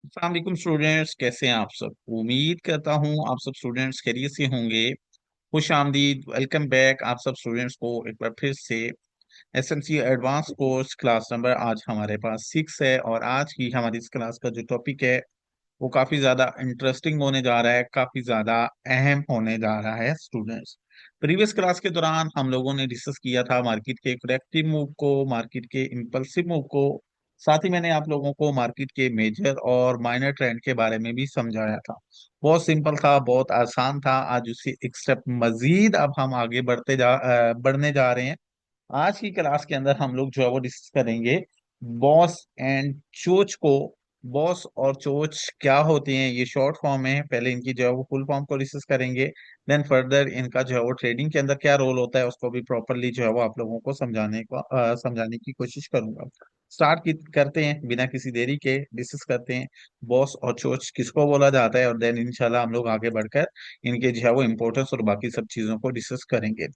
अस्सलाम वालेकुम स्टूडेंट्स, कैसे हैं आप सब। उम्मीद करता हूँ आप सब स्टूडेंट्स खैरियत से होंगे। खुश आमदीद, वेलकम बैक आप सब स्टूडेंट्स को एक बार फिर से। SMC advance course class number आज हमारे पास 6 है और आज की हमारी इस क्लास का जो टॉपिक है वो काफी ज्यादा इंटरेस्टिंग होने जा रहा है, काफी ज्यादा अहम होने जा रहा है स्टूडेंट्स। प्रीवियस क्लास के दौरान हम लोगों ने डिस्कस किया था मार्केट के करेक्टिव मूव को, मार्केट के इम्पल्सिव मूव को। साथ ही मैंने आप लोगों को मार्केट के मेजर और माइनर ट्रेंड के बारे में भी समझाया था। बहुत सिंपल था, बहुत आसान था। आज उसे एक स्टेप मजीद अब हम आगे बढ़ने जा रहे हैं। आज की क्लास के अंदर हम लोग जो है वो डिस्कस करेंगे बॉस एंड चोच को। बॉस और चोच क्या होते हैं, ये शॉर्ट फॉर्म है। पहले इनकी जो है वो फुल फॉर्म को डिस्कस करेंगे। देन फर्दर इनका जो है वो ट्रेडिंग के अंदर क्या रोल होता है उसको भी प्रॉपरली जो है वो आप लोगों को समझाने की कोशिश करूंगा। करते हैं बिना किसी देरी के, डिस्कस करते हैं बॉस और चोच किसको बोला जाता है, और देन इंशाल्लाह हम लोग आगे बढ़कर इनके जो है वो इम्पोर्टेंस और बाकी सब चीजों को डिस्कस करेंगे।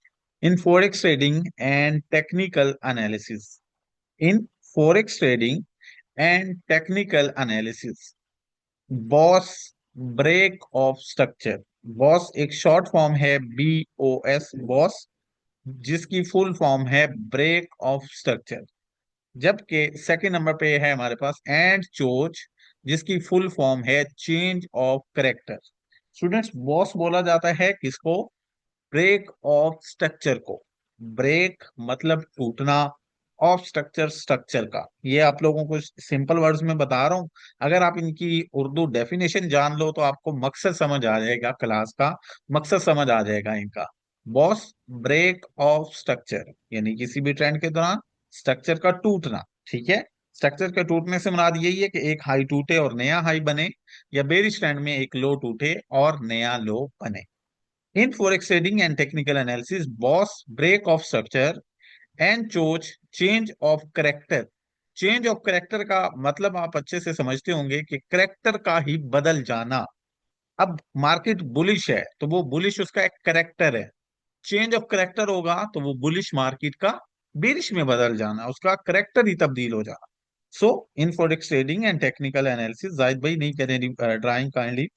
In forex trading and technical analysis. In forex trading and technical analysis, boss break of structure. Boss एक शॉर्ट फॉर्म है, BOS, बॉस, जिसकी फुल फॉर्म है ब्रेक ऑफ स्ट्रक्चर। जबकि सेकंड नंबर पे है हमारे पास एंड चोच, जिसकी फुल फॉर्म है change of character. Students, boss बोला जाता है किसको? ब्रेक ऑफ स्ट्रक्चर को। ब्रेक मतलब टूटना, ऑफ स्ट्रक्चर स्ट्रक्चर का। ये आप लोगों को सिंपल वर्ड्स में बता रहा हूं। अगर आप इनकी उर्दू डेफिनेशन जान लो तो आपको मकसद समझ आ जाएगा, क्लास का मकसद समझ आ जाएगा इनका। बॉस ब्रेक ऑफ स्ट्रक्चर यानी किसी भी ट्रेंड के दौरान स्ट्रक्चर का टूटना। ठीक है। स्ट्रक्चर के टूटने से मुराद यही है कि एक हाई टूटे और नया हाई बने, या बेरिश ट्रेंड में एक लो टूटे और नया लो बने। In forex trading and technical analysis, boss break of structure and choose change of character. Change of character का मतलब आप अच्छे से समझते होंगे कि करेक्टर का ही बदल जाना। अब मार्केट बुलिश है तो वो बुलिश उसका एक करेक्टर है। चेंज ऑफ करेक्टर होगा तो वो बुलिश मार्केट का बेरिश में बदल जाना, उसका करेक्टर ही तब्दील हो जाना। So in forex trading and technical analysis, Zahid भाई नहीं करें ड्राइंग काइंडली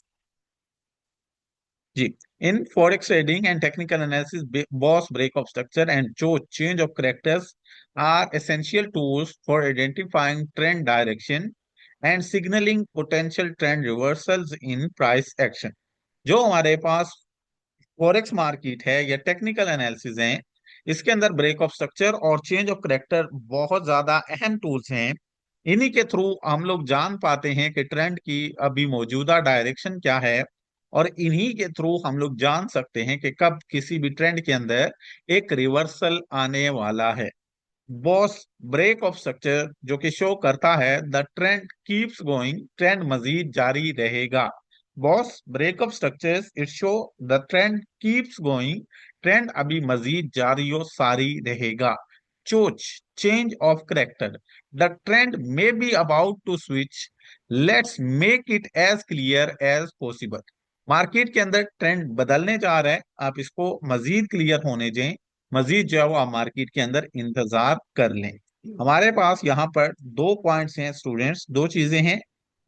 जी। In forex trading and technical analysis, BOS break of structure and चो change of characters are essential tools for identifying trend direction and signalling potential trend reversals in price action. जो हमारे पास forex market है या technical analysis है, इसके अंदर break of structure और change of character बहुत ज्यादा अहम टूल्स हैं। इन्हीं के थ्रू हम लोग जान पाते हैं कि ट्रेंड की अभी मौजूदा डायरेक्शन क्या है, और इन्हीं के थ्रू हम लोग जान सकते हैं कि कब किसी भी ट्रेंड के अंदर एक रिवर्सल आने वाला है। बॉस ब्रेक ऑफ स्ट्रक्चर जो कि शो करता है the trend keeps going, trend मजीद जारी रहेगा। Boss break of structures it show the trend keeps going, trend अभी मजीद जारी और सारी रहेगा। चोच change of character, the trend may be about to switch, let's make it as clear as possible. Market के अंदर ट्रेंड बदलने जा रहा है, आप इसको मजीद क्लियर होने दें, मजीद जो है वो आप मार्केट के अंदर इंतजार कर लें। हमारे पास यहाँ पर दो पॉइंट्स हैं स्टूडेंट्स, दो चीजें हैं।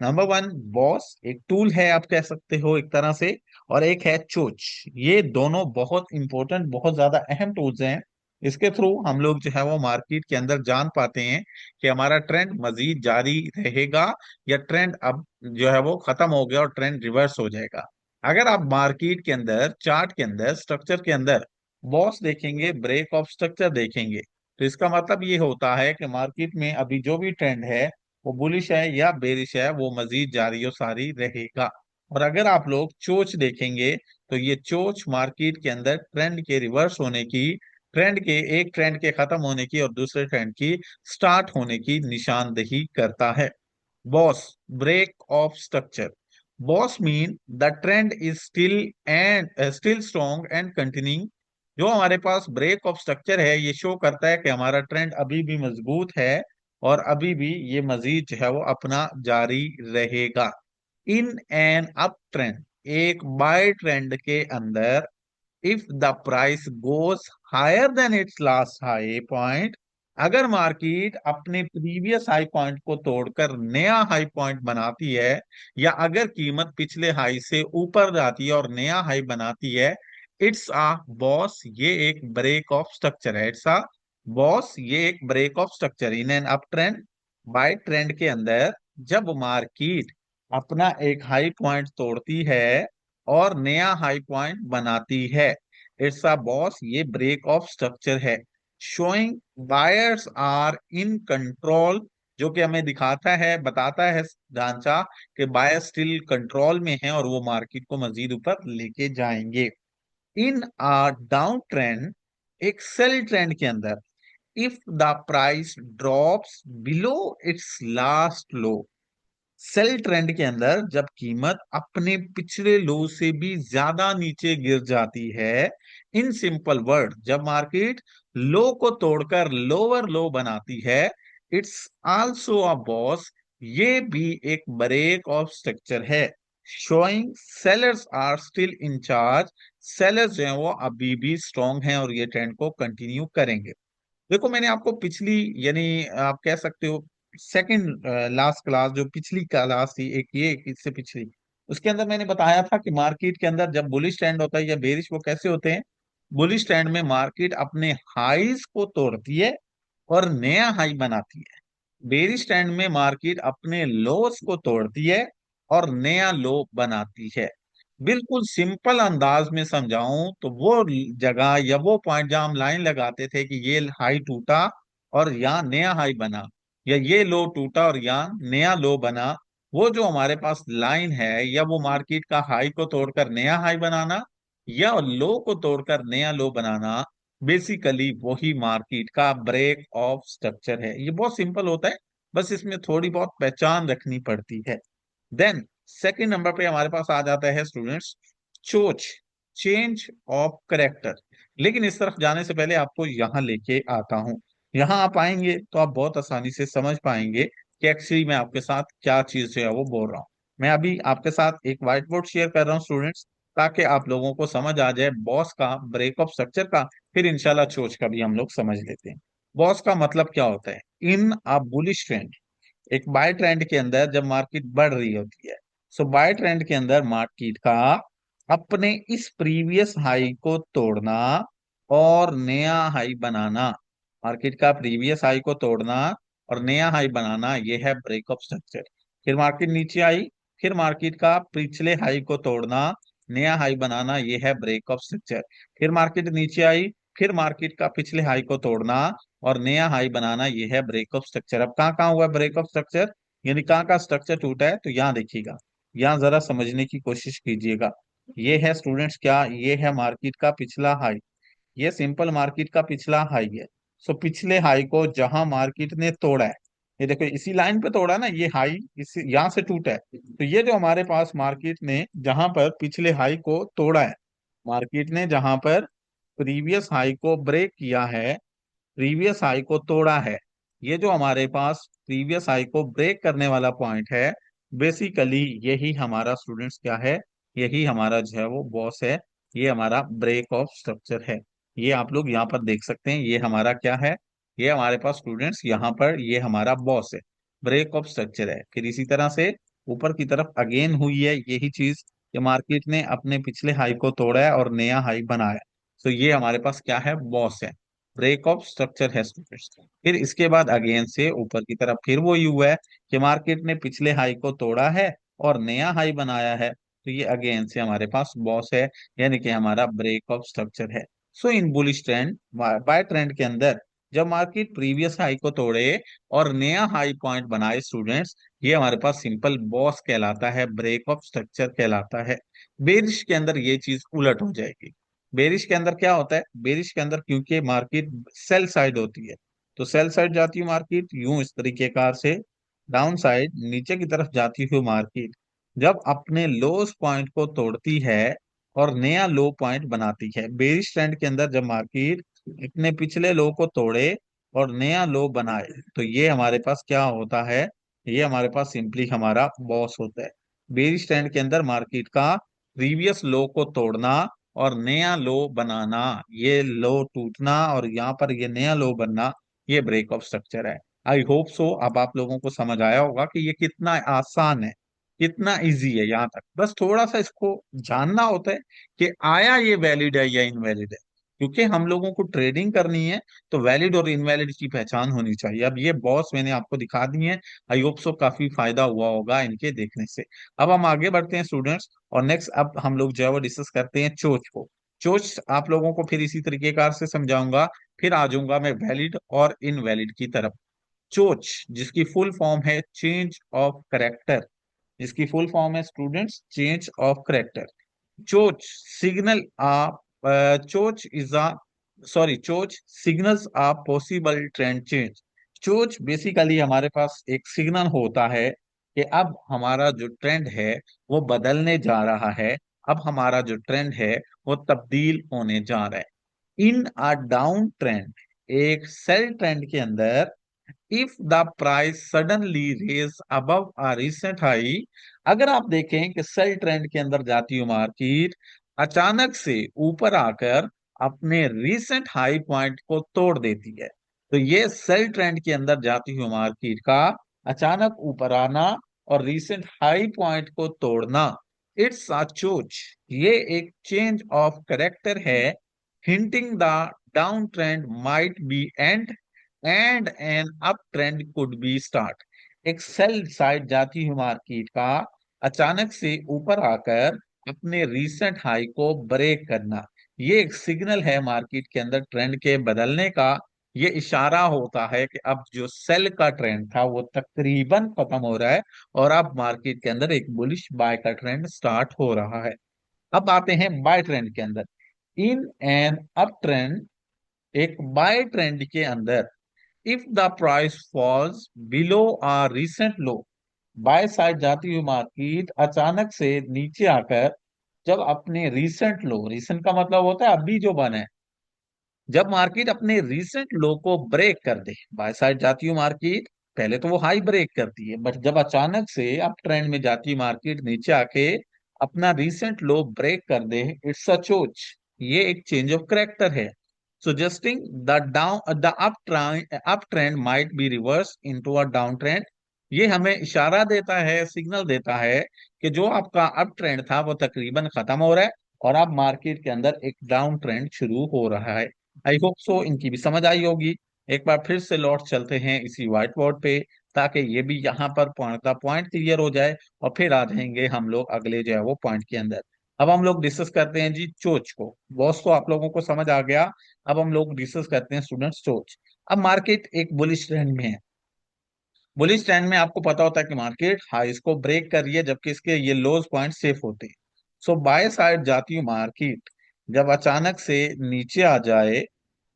नंबर वन, बॉस एक टूल है आप कह सकते हो एक तरह से, और एक है चोच। ये दोनों बहुत इंपॉर्टेंट, बहुत ज्यादा अहम टूल्स हैं। इसके थ्रू हम लोग जो है वो मार्केट के अंदर जान पाते हैं कि हमारा ट्रेंड मजीद जारी रहेगा या ट्रेंड अब जो है वो खत्म हो गया और ट्रेंड रिवर्स हो जाएगा। अगर आप मार्केट के अंदर चार्ट के अंदर स्ट्रक्चर के अंदर बॉस देखेंगे, ब्रेक ऑफ स्ट्रक्चर देखेंगे, तो इसका मतलब ये होता है कि मार्केट में अभी जो भी ट्रेंड है वो बुलिश है या बेरिश है, वो मजीद जारी और सारी रहेगा। और अगर आप लोग चोच देखेंगे तो ये चोच मार्केट के अंदर ट्रेंड के रिवर्स होने की, ट्रेंड के एक ट्रेंड के खत्म होने की और दूसरे ट्रेंड की स्टार्ट होने की निशानदेही करता है। Boss break of structure, boss mean the trend is still strong and continuing. जो हमारे पास ब्रेक ऑफ स्ट्रक्चर है ये शो करता है कि हमारा ट्रेंड अभी भी मजबूत है और अभी भी ये मजीद जो है वो अपना जारी रहेगा। इन एन अप ट्रेंड, एक बाय ट्रेंड के अंदर, if the price goes higher than its last high point, अगर मार्केट अपने प्रीवियस हाई पॉइंट को तोड़कर नया हाई पॉइंट बनाती है, या अगर कीमत पिछले हाई से ऊपर जाती है और नया हाई बनाती है, इट्स आ बॉस, ये एक ब्रेक ऑफ स्ट्रक्चर है। इट्स आ बॉस, ये एक break of structure in an up trend. Buy trend के अंदर जब मार्केट अपना एक हाई पॉइंट तोड़ती है और नया हाई पॉइंट बनाती है, इट्स अ बॉस, ये ब्रेक ऑफ स्ट्रक्चर है। Showing buyers are in control, जो कि हमें दिखाता है, बताता है ढांचा कि बायर स्टिल कंट्रोल में है और वो मार्केट को मजीद ऊपर लेके जाएंगे। इन अ डाउन ट्रेंड, एक सेल ट्रेंड के अंदर, if the price drops below its last low, sell trend के अंदर जब कीमत अपने पिछले लो से भी ज्यादा नीचे गिर जाती है, इन सिंपल वर्ड, जब मार्केट लो को तोड़कर लोअर लो बनाती है, इट्स आल्सो अ बॉस, ये भी एक ब्रेक ऑफ स्ट्रक्चर है। Showing sellers are still in charge, sellers जो है वो अभी भी स्ट्रॉन्ग हैं और ये ट्रेंड को कंटिन्यू करेंगे। देखो मैंने आपको पिछली, यानी आप कह सकते हो सेकंड लास्ट क्लास, जो पिछली क्लास थी, एक ये एक इससे पिछली, उसके अंदर मैंने बताया था कि मार्केट के अंदर जब बुलिश ट्रेंड होता है या बेरिश, वो कैसे होते हैं। बुलिश ट्रेंड में मार्केट अपने हाईज को तोड़ती है और नया हाई बनाती है। बेरिश ट्रेंड में मार्केट अपने लोस को तोड़ती है और नया लो बनाती है। बिल्कुल सिंपल अंदाज में समझाऊं तो वो जगह या वो पॉइंट जहां हम लाइन लगाते थे कि ये हाई टूटा और यहाँ नया हाई बना, या ये लो टूटा और यहाँ नया लो बना, वो जो हमारे पास लाइन है, या वो मार्केट का हाई को तोड़कर नया हाई बनाना या लो को तोड़कर नया लो बनाना, बेसिकली वही मार्केट का ब्रेक ऑफ स्ट्रक्चर है। ये बहुत सिंपल होता है, बस इसमें थोड़ी बहुत पहचान रखनी पड़ती है। देन सेकंड नंबर पे हमारे पास आ जाता है स्टूडेंट्स, चोच, चेंज ऑफ करेक्टर। लेकिन इस तरफ जाने से पहले आपको यहां लेके आता हूं। यहां आप आएंगे तो आप बहुत आसानी से समझ पाएंगे कि एक्चुअली मैं आपके साथ क्या चीज जो है वो बोल रहा हूँ। मैं अभी आपके साथ एक व्हाइट बोर्ड शेयर कर रहा हूँ स्टूडेंट्स, ताकि आप लोगों को समझ आ जाए बॉस का, ब्रेक ऑफ स्ट्रक्चर का, फिर इंशाल्लाह चोच का भी हम लोग समझ लेते हैं। बॉस का मतलब क्या होता है। इन अ बुलिश ट्रेंड, एक बाय ट्रेंड के अंदर जब मार्केट बढ़ रही होती है, सो बाय ट्रेंड के अंदर मार्केट का अपने इस प्रीवियस हाई को तोड़ना और नया हाई बनाना, मार्केट का प्रीवियस हाई को तोड़ना और नया हाई बनाना, ये है ब्रेक ऑफ स्ट्रक्चर। फिर मार्केट नीचे आई, फिर मार्केट का पिछले हाई को तोड़ना, नया हाई बनाना, ये है ब्रेक ऑफ स्ट्रक्चर। फिर मार्केट नीचे आई, फिर मार्केट का पिछले हाई को तोड़ना और नया हाई बनाना, ये है ब्रेक ऑफ स्ट्रक्चर। अब कहाँ कहाँ हुआ ब्रेक ऑफ स्ट्रक्चर, यानी कहाँ का स्ट्रक्चर टूटा है, तो यहाँ देखिएगा, यहाँ जरा समझने की कोशिश कीजिएगा। ये है स्टूडेंट्स क्या, ये है मार्केट का पिछला हाई, ये सिंपल मार्केट का पिछला हाई है। सो पिछले हाई को जहां मार्केट ने तोड़ा है, ये देखो इसी लाइन पे तोड़ा ना, ये हाई इस यहाँ से टूटा है, तो ये जो हमारे पास मार्केट ने जहां पर पिछले हाई को तोड़ा है, मार्केट ने जहां पर प्रीवियस हाई को ब्रेक किया है, प्रीवियस हाई को तोड़ा है, ये जो हमारे पास प्रीवियस हाई को ब्रेक करने वाला पॉइंट है, बेसिकली यही हमारा स्टूडेंट्स क्या है, यही हमारा जो है वो बॉस है, ये हमारा ब्रेक ऑफ स्ट्रक्चर है। ये आप लोग यहाँ पर देख सकते हैं, ये हमारा क्या है, ये हमारे पास स्टूडेंट्स यहाँ पर ये हमारा बॉस है, ब्रेक ऑफ स्ट्रक्चर है। फिर इसी तरह से ऊपर की तरफ अगेन हुई है यही चीज कि मार्केट ने अपने पिछले हाई को तोड़ा है और नया हाई बनाया, तो ये हमारे पास क्या है, बॉस है, ब्रेक ऑफ स्ट्रक्चर है स्टूडेंट्स। फिर इसके बाद अगेन से ऊपर की तरफ फिर वो हुआ है कि मार्केट ने पिछले हाई को तोड़ा है और नया हाई बनाया है, तो ये अगेन से हमारे पास बॉस है, यानी कि हमारा ब्रेक ऑफ स्ट्रक्चर है। सो इन बुलिश ट्रेंड, बाय ट्रेंड के अंदर जब मार्केट प्रीवियस हाई को तोड़े और नया हाई पॉइंट बनाए स्टूडेंट्स, ये हमारे पास सिंपल बॉस कहलाता है, ब्रेक ऑफ स्ट्रक्चर कहलाता है। बेरिश के अंदर ये चीज उलट हो जाएगी। बेरिश के अंदर क्या होता है, बेरिश के अंदर क्योंकि मार्केट सेल साइड होती है, तो सेल साइड जाती है मार्केट यूं इस तरीके कार से, डाउन साइड नीचे की तरफ जाती हुई मार्केट जब अपने लोस पॉइंट को तोड़ती है और नया लो पॉइंट बनाती है। बेरिश ट्रेंड के अंदर जब मार्केट अपने पिछले लो को तोड़े और नया लो बनाए, तो ये हमारे पास क्या होता है, ये हमारे पास सिंपली हमारा बॉस होता है। बेरिश ट्रेंड के अंदर मार्केट का प्रीवियस लो को तोड़ना और नया लो बनाना, ये लो टूटना और यहाँ पर ये नया लो बनना, ये ब्रेक ऑफ स्ट्रक्चर है। आई होप सो अब आप लोगों को समझ आया होगा कि ये कितना आसान है, कितना इजी है। यहाँ तक बस थोड़ा सा इसको जानना होता है कि आया ये वैलिड है या इनवैलिड है, क्योंकि हम लोगों को ट्रेडिंग करनी है, तो वैलिड और इनवैलिड की पहचान होनी चाहिए। अब ये बॉस मैंने आपको दिखा दी है, आई होप सो काफी फायदा हुआ होगा इनके देखने से। अब हम आगे बढ़ते हैं स्टूडेंट्स, और नेक्स्ट अब हम लोग जो है वो डिस्कस करते हैं चोच को। चोच आप लोगों को फिर इसी तरीके कार से समझाऊंगा, फिर आ जाऊंगा मैं वैलिड और इनवैलिड की तरफ। चोच जिसकी फुल फॉर्म है चेंज ऑफ करेक्टर, जिसकी फुल फॉर्म है स्टूडेंट्स चेंज ऑफ करेक्टर। चोच सिग्नल चोच इज अ चोच सिग्नल्स आ पॉसिबल ट्रेंड चेंज। चोच बेसिकली हमारे पास एक सिग्नल होता है कि अब हमारा जो ट्रेंड है वो बदलने जा रहा है, अब हमारा जो ट्रेंड है वो तब्दील होने जा रहा है। इन अ डाउन ट्रेंड, एक सेल ट्रेंड के अंदर, if the price suddenly rises above a recent high, अगर आप देखें कि सेल ट्रेंड के अंदर जाती हुई मार्केट अचानक से ऊपर आकर अपने रिसेंट हाई पॉइंट को तोड़ देती है, तो ये सेल ट्रेंड के अंदर जाती हुई मार्केट का अचानक ऊपर आना और रिसेंट हाई पॉइंट को तोड़ना, इट्स अ चोच। ये एक चेंज ऑफ करेक्टर है, hinting the downtrend might be end and an uptrend could be start। एक सेल साइड जाती हुई मार्केट का अचानक से ऊपर आकर अपने रीसेंट हाई को ब्रेक करना, ये एक सिग्नल है मार्केट के अंदर ट्रेंड के बदलने का। ये इशारा होता है कि अब जो सेल का ट्रेंड था वो तकरीबन खत्म हो रहा है और अब मार्केट के अंदर एक बुलिश बाय का ट्रेंड स्टार्ट हो रहा है। अब आते हैं बाय ट्रेंड के अंदर। इन एन अप ट्रेंड, एक बाय ट्रेंड के अंदर, if the price falls below a recent low, buy side जाती हुई मार्केट अचानक से नीचे आकर जब अपने रिसेंट लो, रिसेंट का मतलब होता है अभी जो बना है, जब मार्केट अपने रिसेंट लो को ब्रेक कर दे, बाय साइड जाती हुई मार्केट पहले तो वो हाई ब्रेक करती है, बट जब अचानक से अप ट्रेंड में जाती हुई मार्केट नीचे आके अपना रिसेंट लो ब्रेक कर दे, इट्स अ चोच। ये एक चेंज ऑफ करेक्टर है, suggesting the up trend might be reversed into a down trend। ये हमें इशारा देता है, सिग्नल देता है कि जो आपका अप ट्रेंड था वो तकरीबन खत्म हो रहा है और अब मार्केट के अंदर एक डाउन ट्रेंड शुरू हो रहा है। आई होप सो इनकी भी समझ आई होगी। एक बार फिर से लौट चलते हैं इसी व्हाइट बोर्ड पे, ताकि ये भी यहाँ पर पॉइंट का पॉइंट क्लियर हो जाए और फिर आ जाएंगे हम लोग अगले जो है वो पॉइंट के अंदर। अब हम लोग डिस्कस करते हैं जी चोच को। बॉस तो आप लोगों को समझ आ गया, अब हम लोग डिस्कस करते हैं स्टूडेंट्स सोच। अब मार्केट एक बुलिश ट्रेंड में है। बुलिश ट्रेंड में आपको पता होता है कि मार्केट हाईज को ब्रेक कर रही है जबकि इसके ये लोज पॉइंट सेफ होते हैं। सो बाय साइड जाती हुई मार्केट जब अचानक से नीचे आ जाए,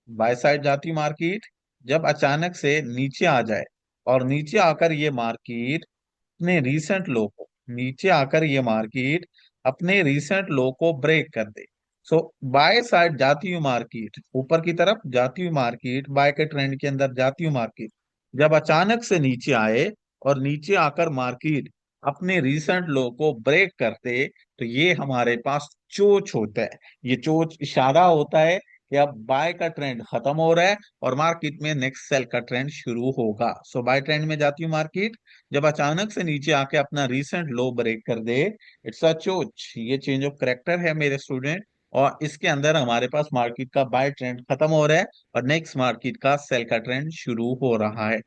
बाय साइड जाती मार्केट जब अचानक से नीचे आ जाए और नीचे आकर ये मार्केट अपने रीसेंट लो को, नीचे आकर ये मार्केट अपने रीसेंट लो को ब्रेक कर दे, सो बाय साइड जाती हुई मार्केट, ऊपर की तरफ जाती हुई मार्केट, बाय के ट्रेंड के अंदर जाती हुई मार्केट जब अचानक से नीचे आए और नीचे आकर मार्केट अपने रीसेंट लो को ब्रेक करते, तो ये हमारे पास चोच होता है। ये चोच इशारा होता है कि अब बाय का ट्रेंड खत्म हो रहा है और मार्केट में नेक्स्ट सेल का ट्रेंड शुरू होगा। सो बाय ट्रेंड में जाती हूँ मार्केट जब अचानक से नीचे आके अपना रीसेंट लो ब्रेक कर दे, इट्स अ चोच। ये चेंज ऑफ करेक्टर है मेरे स्टूडेंट, और इसके अंदर हमारे पास मार्केट का बाय ट्रेंड खत्म हो रहा है और नेक्स्ट मार्केट का सेल का ट्रेंड शुरू हो रहा है।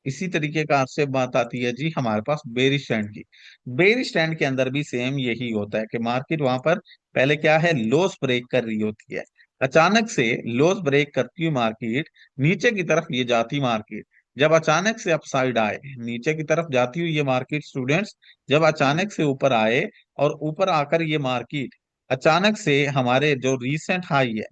इसी तरीके का आपसे बात आती है जी हमारे पास बेरिश ट्रेंड की। बेरिश ट्रेंड के अंदर भी सेम यही होता है कि मार्केट वहां पर पहले क्या है, लॉस ब्रेक कर रही होती है, अचानक से लॉस ब्रेक करती हुई मार्केट नीचे की तरफ ये जाती मार्केट जब अचानक से अपसाइड आए, नीचे की तरफ जाती हुई ये मार्केट स्टूडेंट्स जब अचानक से ऊपर आए और ऊपर आकर ये मार्केट अचानक से हमारे जो रीसेंट हाई है,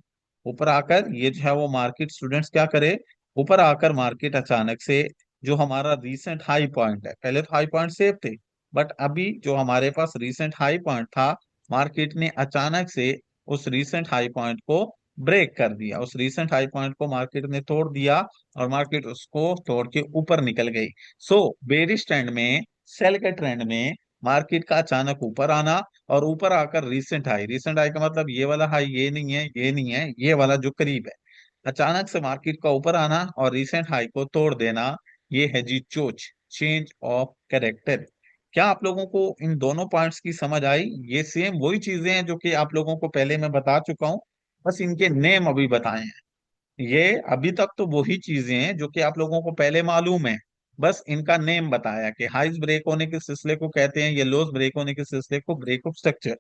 ऊपर आकर ये जो है वो मार्केट स्टूडेंट्स क्या करे, ऊपर आकर मार्केट अचानक से जो हमारा रीसेंट हाई पॉइंट है, पहले तो हाई पॉइंट सेफ थे बट अभी जो हमारे पास रीसेंट हाई पॉइंट था, मार्केट ने अचानक से उस रीसेंट हाई पॉइंट को ब्रेक कर दिया, उस रीसेंट हाई पॉइंट को मार्केट ने तोड़ दिया और मार्केट उसको तोड़ के ऊपर निकल गई। सो बेरिश ट्रेंड में, सेल के ट्रेंड में मार्केट का अचानक ऊपर आना और ऊपर आकर रीसेंट हाई, रीसेंट हाई का मतलब ये वाला हाई, ये नहीं है, ये नहीं है, ये वाला जो करीब है, अचानक से मार्केट का ऊपर आना और रिसेंट हाई को तोड़ देना, ये है जी चोच, चेंज ऑफ कैरेक्टर। क्या आप लोगों को इन दोनों पॉइंट्स की समझ आई? ये सेम वही चीजें हैं जो कि आप लोगों को पहले मैं बता चुका हूं, बस इनके नेम अभी बताए हैं। ये अभी तक तो वही चीजें हैं जो कि आप लोगों को पहले मालूम है, बस इनका नेम बताया कि हाइस ब्रेक होने के सिलसिले को कहते हैं, ये लोस ब्रेक होने के सिलसिले को ब्रेक ऑफ स्ट्रक्चर,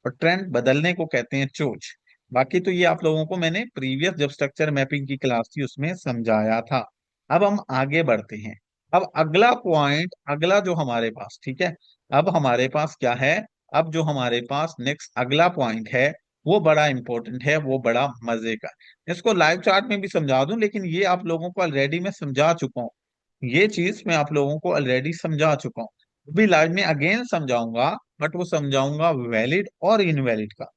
और ट्रेंड बदलने को कहते हैं चोच। बाकी तो ये आप लोगों को मैंने प्रीवियस जब स्ट्रक्चर मैपिंग की क्लास थी उसमें समझाया था। अब हम आगे बढ़ते हैं। अब अगला पॉइंट, अगला जो हमारे पास, ठीक है, अब हमारे पास क्या है? अब जो हमारे पास नेक्स्ट अगला पॉइंट है वो बड़ा इंपॉर्टेंट है, वो बड़ा मजे का। इसको लाइव चार्ट में भी समझा दूं, लेकिन ये आप लोगों को ऑलरेडी मैं समझा चुका हूँ। ये चीज मैं आप लोगों को ऑलरेडी समझा चुका हूँ, अभी लाइव में अगेन समझाऊंगा, बट वो समझाऊंगा वैलिड और इनवैलिड का।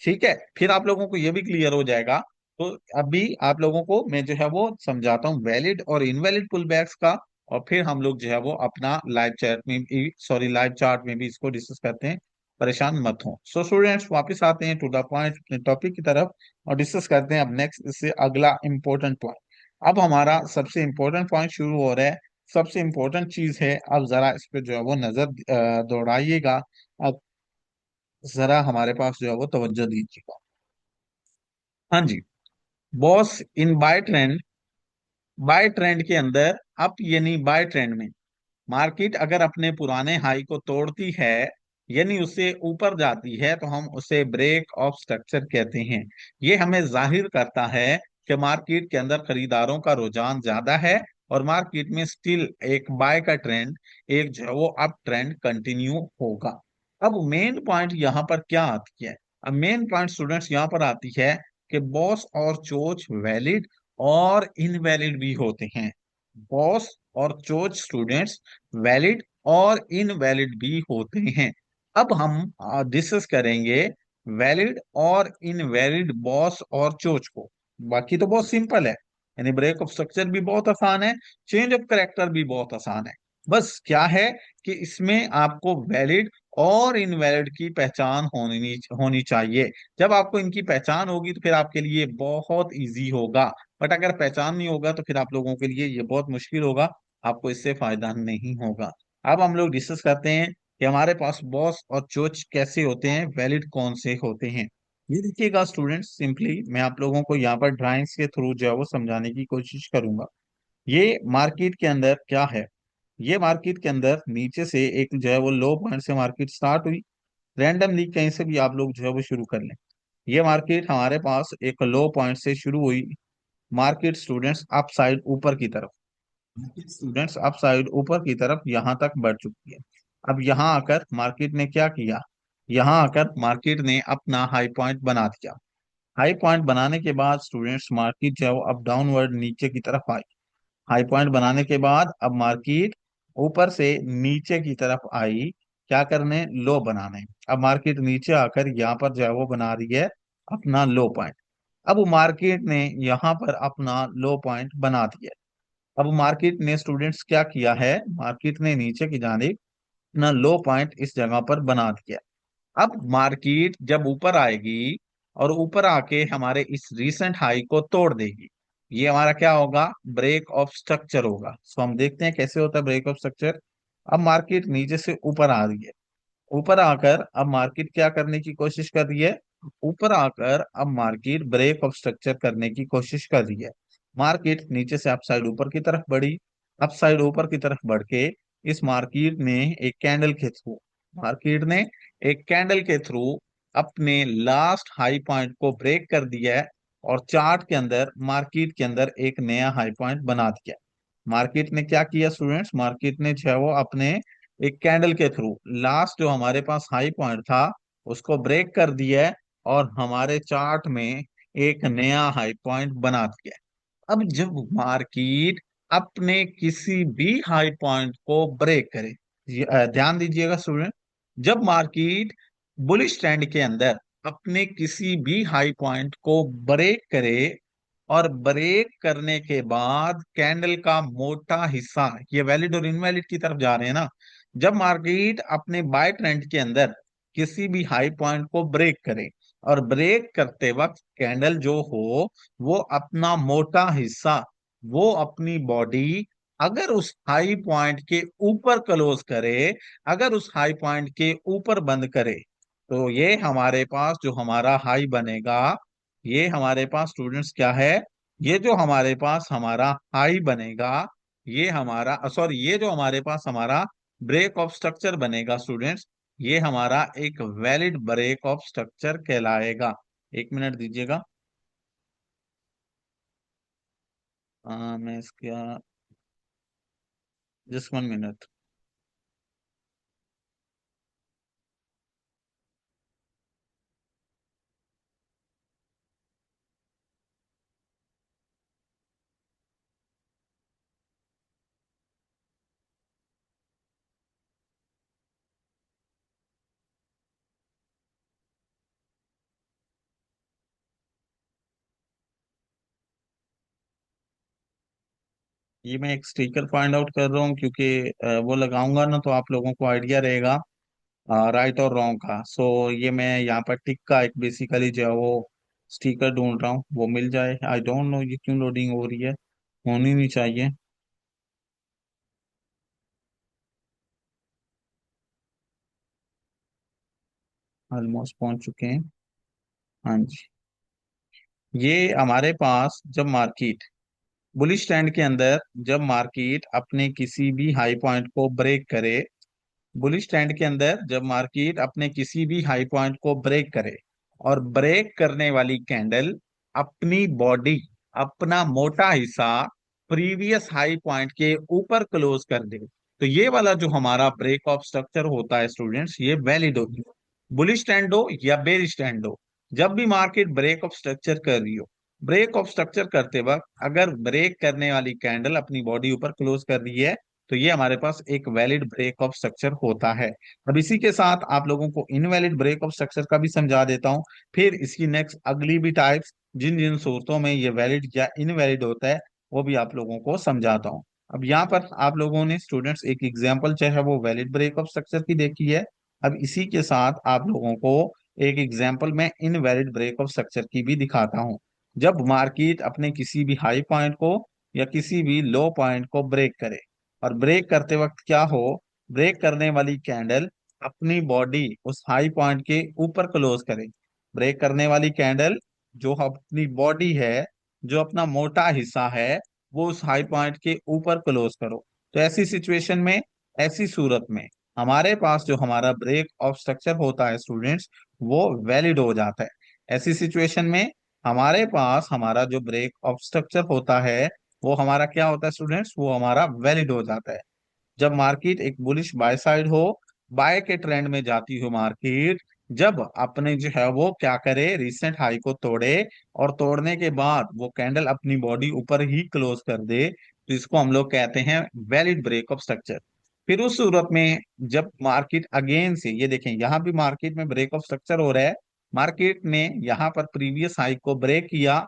ठीक है, फिर आप लोगों को ये भी क्लियर हो जाएगा। तो अभी आप लोगों को मैं जो है वो समझाता हूँ वैलिड और इनवैलिड पुलबैक्स का, और फिर हम लोग जो है वो अपना लाइव चैट में भी, सॉरी लाइव चार्ट में भी इसको डिस्कस करते हैं। परेशान मत हो। सो स्टूडेंट्स, वापस आते हैं टू द पॉइंट, अपने टॉपिक की तरफ, और डिस्कस करते हैं अब नेक्स्ट इससे अगला इंपॉर्टेंट पॉइंट। अब हमारा सबसे इंपॉर्टेंट पॉइंट शुरू हो रहा है। सबसे इंपॉर्टेंट चीज है, अब जरा इस पे जो है वो नजर दौड़ाइएगा। अब जरा हमारे पास जो है वो तवज्जो दीजिएगा। हाँ जी, boss in buy trend, buy trend के अंदर अप यानी बाय ट्रेंड में मार्केट अगर अपने पुराने हाई को तोड़ती है, यानी उससे ऊपर जाती है, तो हम उसे ब्रेक ऑफ स्ट्रक्चर कहते हैं। ये हमें जाहिर करता है कि मार्केट के अंदर खरीदारों का रुझान ज्यादा है और मार्केट में स्टिल एक बाय का ट्रेंड, एक जो है वो अप ट्रेंड कंटिन्यू होगा। अब मेन पॉइंट यहाँ पर क्या आती है? अब मेन पॉइंट स्टूडेंट्स यहाँ पर आती है कि बॉस और चोच वैलिड और इनवैलिड भी होते हैं। बॉस और चोच स्टूडेंट्स वैलिड और इनवैलिड भी होते हैं। अब हम डिस्कस करेंगे वैलिड और इनवैलिड बॉस और चोच को। बाकी तो बहुत सिंपल है, यानी ब्रेक ऑफ स्ट्रक्चर भी बहुत आसान है, चेंज ऑफ करेक्टर भी बहुत आसान है। बस क्या है कि इसमें आपको वैलिड और इनवैलिड की पहचान होनी होनी चाहिए। जब आपको इनकी पहचान होगी तो फिर आपके लिए बहुत इजी होगा, बट अगर पहचान नहीं होगा तो फिर आप लोगों के लिए ये बहुत मुश्किल होगा, आपको इससे फायदा नहीं होगा। अब हम लोग डिस्कस करते हैं कि हमारे पास बॉस और चोच कैसे होते हैं, वैलिड कौन से होते हैं। ये देखिएगा स्टूडेंट्स, सिंपली मैं आप लोगों को यहाँ पर ड्राइंग्स के थ्रू जो है वो समझाने की कोशिश करूंगा। ये मार्केट के अंदर क्या है? ये मार्केट के अंदर नीचे से एक जो है वो लो पॉइंट से मार्केट स्टार्ट हुई, रैंडमली कहीं से भी आप लोग जो है वो शुरू कर लें। ये मार्केट हमारे पास एक लो पॉइंट से शुरू हुई, मार्केट स्टूडेंट्स अप साइड ऊपर की तरफ, स्टूडेंट्स अप साइड ऊपर की तरफ यहाँ तक बढ़ चुकी है। अब यहाँ आकर मार्केट ने क्या किया? यहाँ आकर मार्केट ने अपना हाई पॉइंट बना दिया। हाई पॉइंट बनाने के बाद स्टूडेंट्स मार्केट जो है वो अप डाउनवर्ड नीचे की तरफ आई। हाई पॉइंट बनाने के बाद अब मार्केट ऊपर से नीचे की तरफ आई, क्या करने? लो बनाने। अब मार्केट नीचे आकर यहाँ पर जो है वो बना रही है अपना लो पॉइंट। अब मार्केट ने यहाँ पर अपना लो पॉइंट बना दिया। अब मार्केट ने स्टूडेंट्स क्या किया है? मार्केट ने नीचे की जानिब अपना लो पॉइंट इस जगह पर बना दिया। अब मार्केट जब ऊपर आएगी और ऊपर आके हमारे इस रीसेंट हाई को तोड़ देगी, ये हमारा क्या होगा? ब्रेक ऑफ स्ट्रक्चर होगा। सो हम देखते हैं कैसे होता है ब्रेक ऑफ स्ट्रक्चर। अब मार्केट नीचे से ऊपर आ रही है, ऊपर आकर अब मार्केट क्या करने की कोशिश कर रही है? ऊपर आकर अब मार्केट ब्रेक ऑफ स्ट्रक्चर करने की कोशिश कर रही है। मार्केट नीचे से अप साइड ऊपर की तरफ बढ़ी, अप साइड ऊपर की तरफ बढ़ के इस मार्केट ने एक कैंडल के थ्रू, मार्केट ने एक कैंडल के थ्रू अपने लास्ट हाई पॉइंट को ब्रेक कर दिया है, और चार्ट के अंदर मार्केट के अंदर एक नया हाई पॉइंट बना दिया। मार्केट ने क्या किया स्टूडेंट्स? मार्केट ने जो है वो अपने एक कैंडल के थ्रू लास्ट जो हमारे पास हाई पॉइंट था उसको ब्रेक कर दिया है, और हमारे चार्ट में एक नया हाई पॉइंट बना दिया है। अब जब मार्केट अपने किसी भी हाई पॉइंट को ब्रेक करे, ध्यान दीजिएगा स्टूडेंट, जब मार्केट बुलिश ट्रेंड के अंदर अपने किसी भी हाई पॉइंट को ब्रेक करे, और ब्रेक करने के बाद कैंडल का मोटा हिस्सा, ये वैलिड और इनवैलिड की तरफ जा रहे हैं ना, जब मार्केट अपने बाय ट्रेंड के अंदर किसी भी हाई पॉइंट को ब्रेक करे और ब्रेक करते वक्त कैंडल जो हो वो अपना मोटा हिस्सा, वो अपनी बॉडी अगर उस हाई पॉइंट के ऊपर क्लोज करे, अगर उस हाई पॉइंट के ऊपर बंद करे, तो ये हमारे पास जो हमारा हाई बनेगा, ये हमारे पास स्टूडेंट्स क्या है, ये जो हमारे पास हमारा हाई बनेगा, ये हमारा सॉरी, ये जो हमारे पास हमारा ब्रेक ऑफ स्ट्रक्चर बनेगा स्टूडेंट्स, ये हमारा एक वैलिड ब्रेक ऑफ स्ट्रक्चर कहलाएगा। एक मिनट दीजिएगा। मैं इसका जस्ट 1 मिनट। ये मैं एक स्टिकर फाइंड आउट कर रहा हूँ, क्योंकि वो लगाऊंगा ना तो आप लोगों को आइडिया रहेगा राइट और रॉन्ग का। सो ये मैं यहाँ पर टिक का एक बेसिकली जो है वो स्टिकर ढूंढ रहा हूँ, वो मिल जाए। आई डोंट नो ये क्यों लोडिंग हो रही है, होनी नहीं चाहिए। ऑलमोस्ट पहुंच चुके हैं। हाँ जी। ये हमारे पास जब मार्केट बुलिश ट्रेंड के अंदर, जब मार्केट अपने किसी भी हाई पॉइंट को ब्रेक करे, बुलिश ट्रेंड के अंदर जब मार्केट अपने किसी भी हाई पॉइंट को ब्रेक करे और ब्रेक करने वाली कैंडल अपनी बॉडी, अपना मोटा हिस्सा प्रीवियस हाई पॉइंट के ऊपर क्लोज कर दे, तो ये वाला जो हमारा ब्रेक ऑफ स्ट्रक्चर होता है स्टूडेंट्स, ये वैलिड होती है। बुलिश ट्रेंड हो या बेरिश ट्रेंड हो, जब भी मार्केट ब्रेक ऑफ स्ट्रक्चर कर रही हो, ब्रेक ऑफ स्ट्रक्चर करते वक्त अगर ब्रेक करने वाली कैंडल अपनी बॉडी ऊपर क्लोज कर रही है, तो ये हमारे पास एक वैलिड ब्रेक ऑफ स्ट्रक्चर होता है। अब इसी के साथ आप लोगों को इनवैलिड ब्रेक ऑफ स्ट्रक्चर का भी समझा देता हूँ। फिर इसकी नेक्स्ट अगली भी टाइप्स, जिन जिन सूरतों में ये वैलिड या इनवैलिड होता है, वो भी आप लोगों को समझाता हूँ। अब यहाँ पर आप लोगों ने स्टूडेंट्स एक एग्जाम्पल चाहे वो वैलिड ब्रेक ऑफ स्ट्रक्चर की देखी है। अब इसी के साथ आप लोगों को एक एग्जाम्पल मैं इनवैलिड ब्रेक ऑफ स्ट्रक्चर की भी दिखाता हूँ। जब मार्केट अपने किसी भी हाई पॉइंट को या किसी भी लो पॉइंट को ब्रेक करे, और ब्रेक करते वक्त क्या हो, ब्रेक करने वाली कैंडल अपनी बॉडी उस हाई पॉइंट के ऊपर क्लोज करे, ब्रेक करने वाली कैंडल जो अपनी बॉडी है, जो अपना मोटा हिस्सा है, वो उस हाई पॉइंट के ऊपर क्लोज करो, तो ऐसी सिचुएशन में, ऐसी सूरत में हमारे पास जो हमारा ब्रेक ऑफ स्ट्रक्चर होता है स्टूडेंट्स, वो वैलिड हो जाता है। ऐसी सिचुएशन में हमारे पास हमारा जो ब्रेक ऑफ स्ट्रक्चर होता है, वो हमारा क्या होता है स्टूडेंट्स, वो हमारा वैलिड हो जाता है। जब मार्केट एक बुलिश बाय साइड हो, बाय के ट्रेंड में जाती हो मार्केट, जब अपने जो है वो क्या करे, रिसेंट हाई को तोड़े, और तोड़ने के बाद वो कैंडल अपनी बॉडी ऊपर ही क्लोज कर दे, तो इसको हम लोग कहते हैं वैलिड ब्रेक ऑफ स्ट्रक्चर। फिर उस सूरत में जब मार्केट अगेन से, ये देखें यहाँ भी मार्केट में ब्रेक ऑफ स्ट्रक्चर हो रहा है, मार्केट ने यहाँ पर प्रीवियस हाई को ब्रेक किया,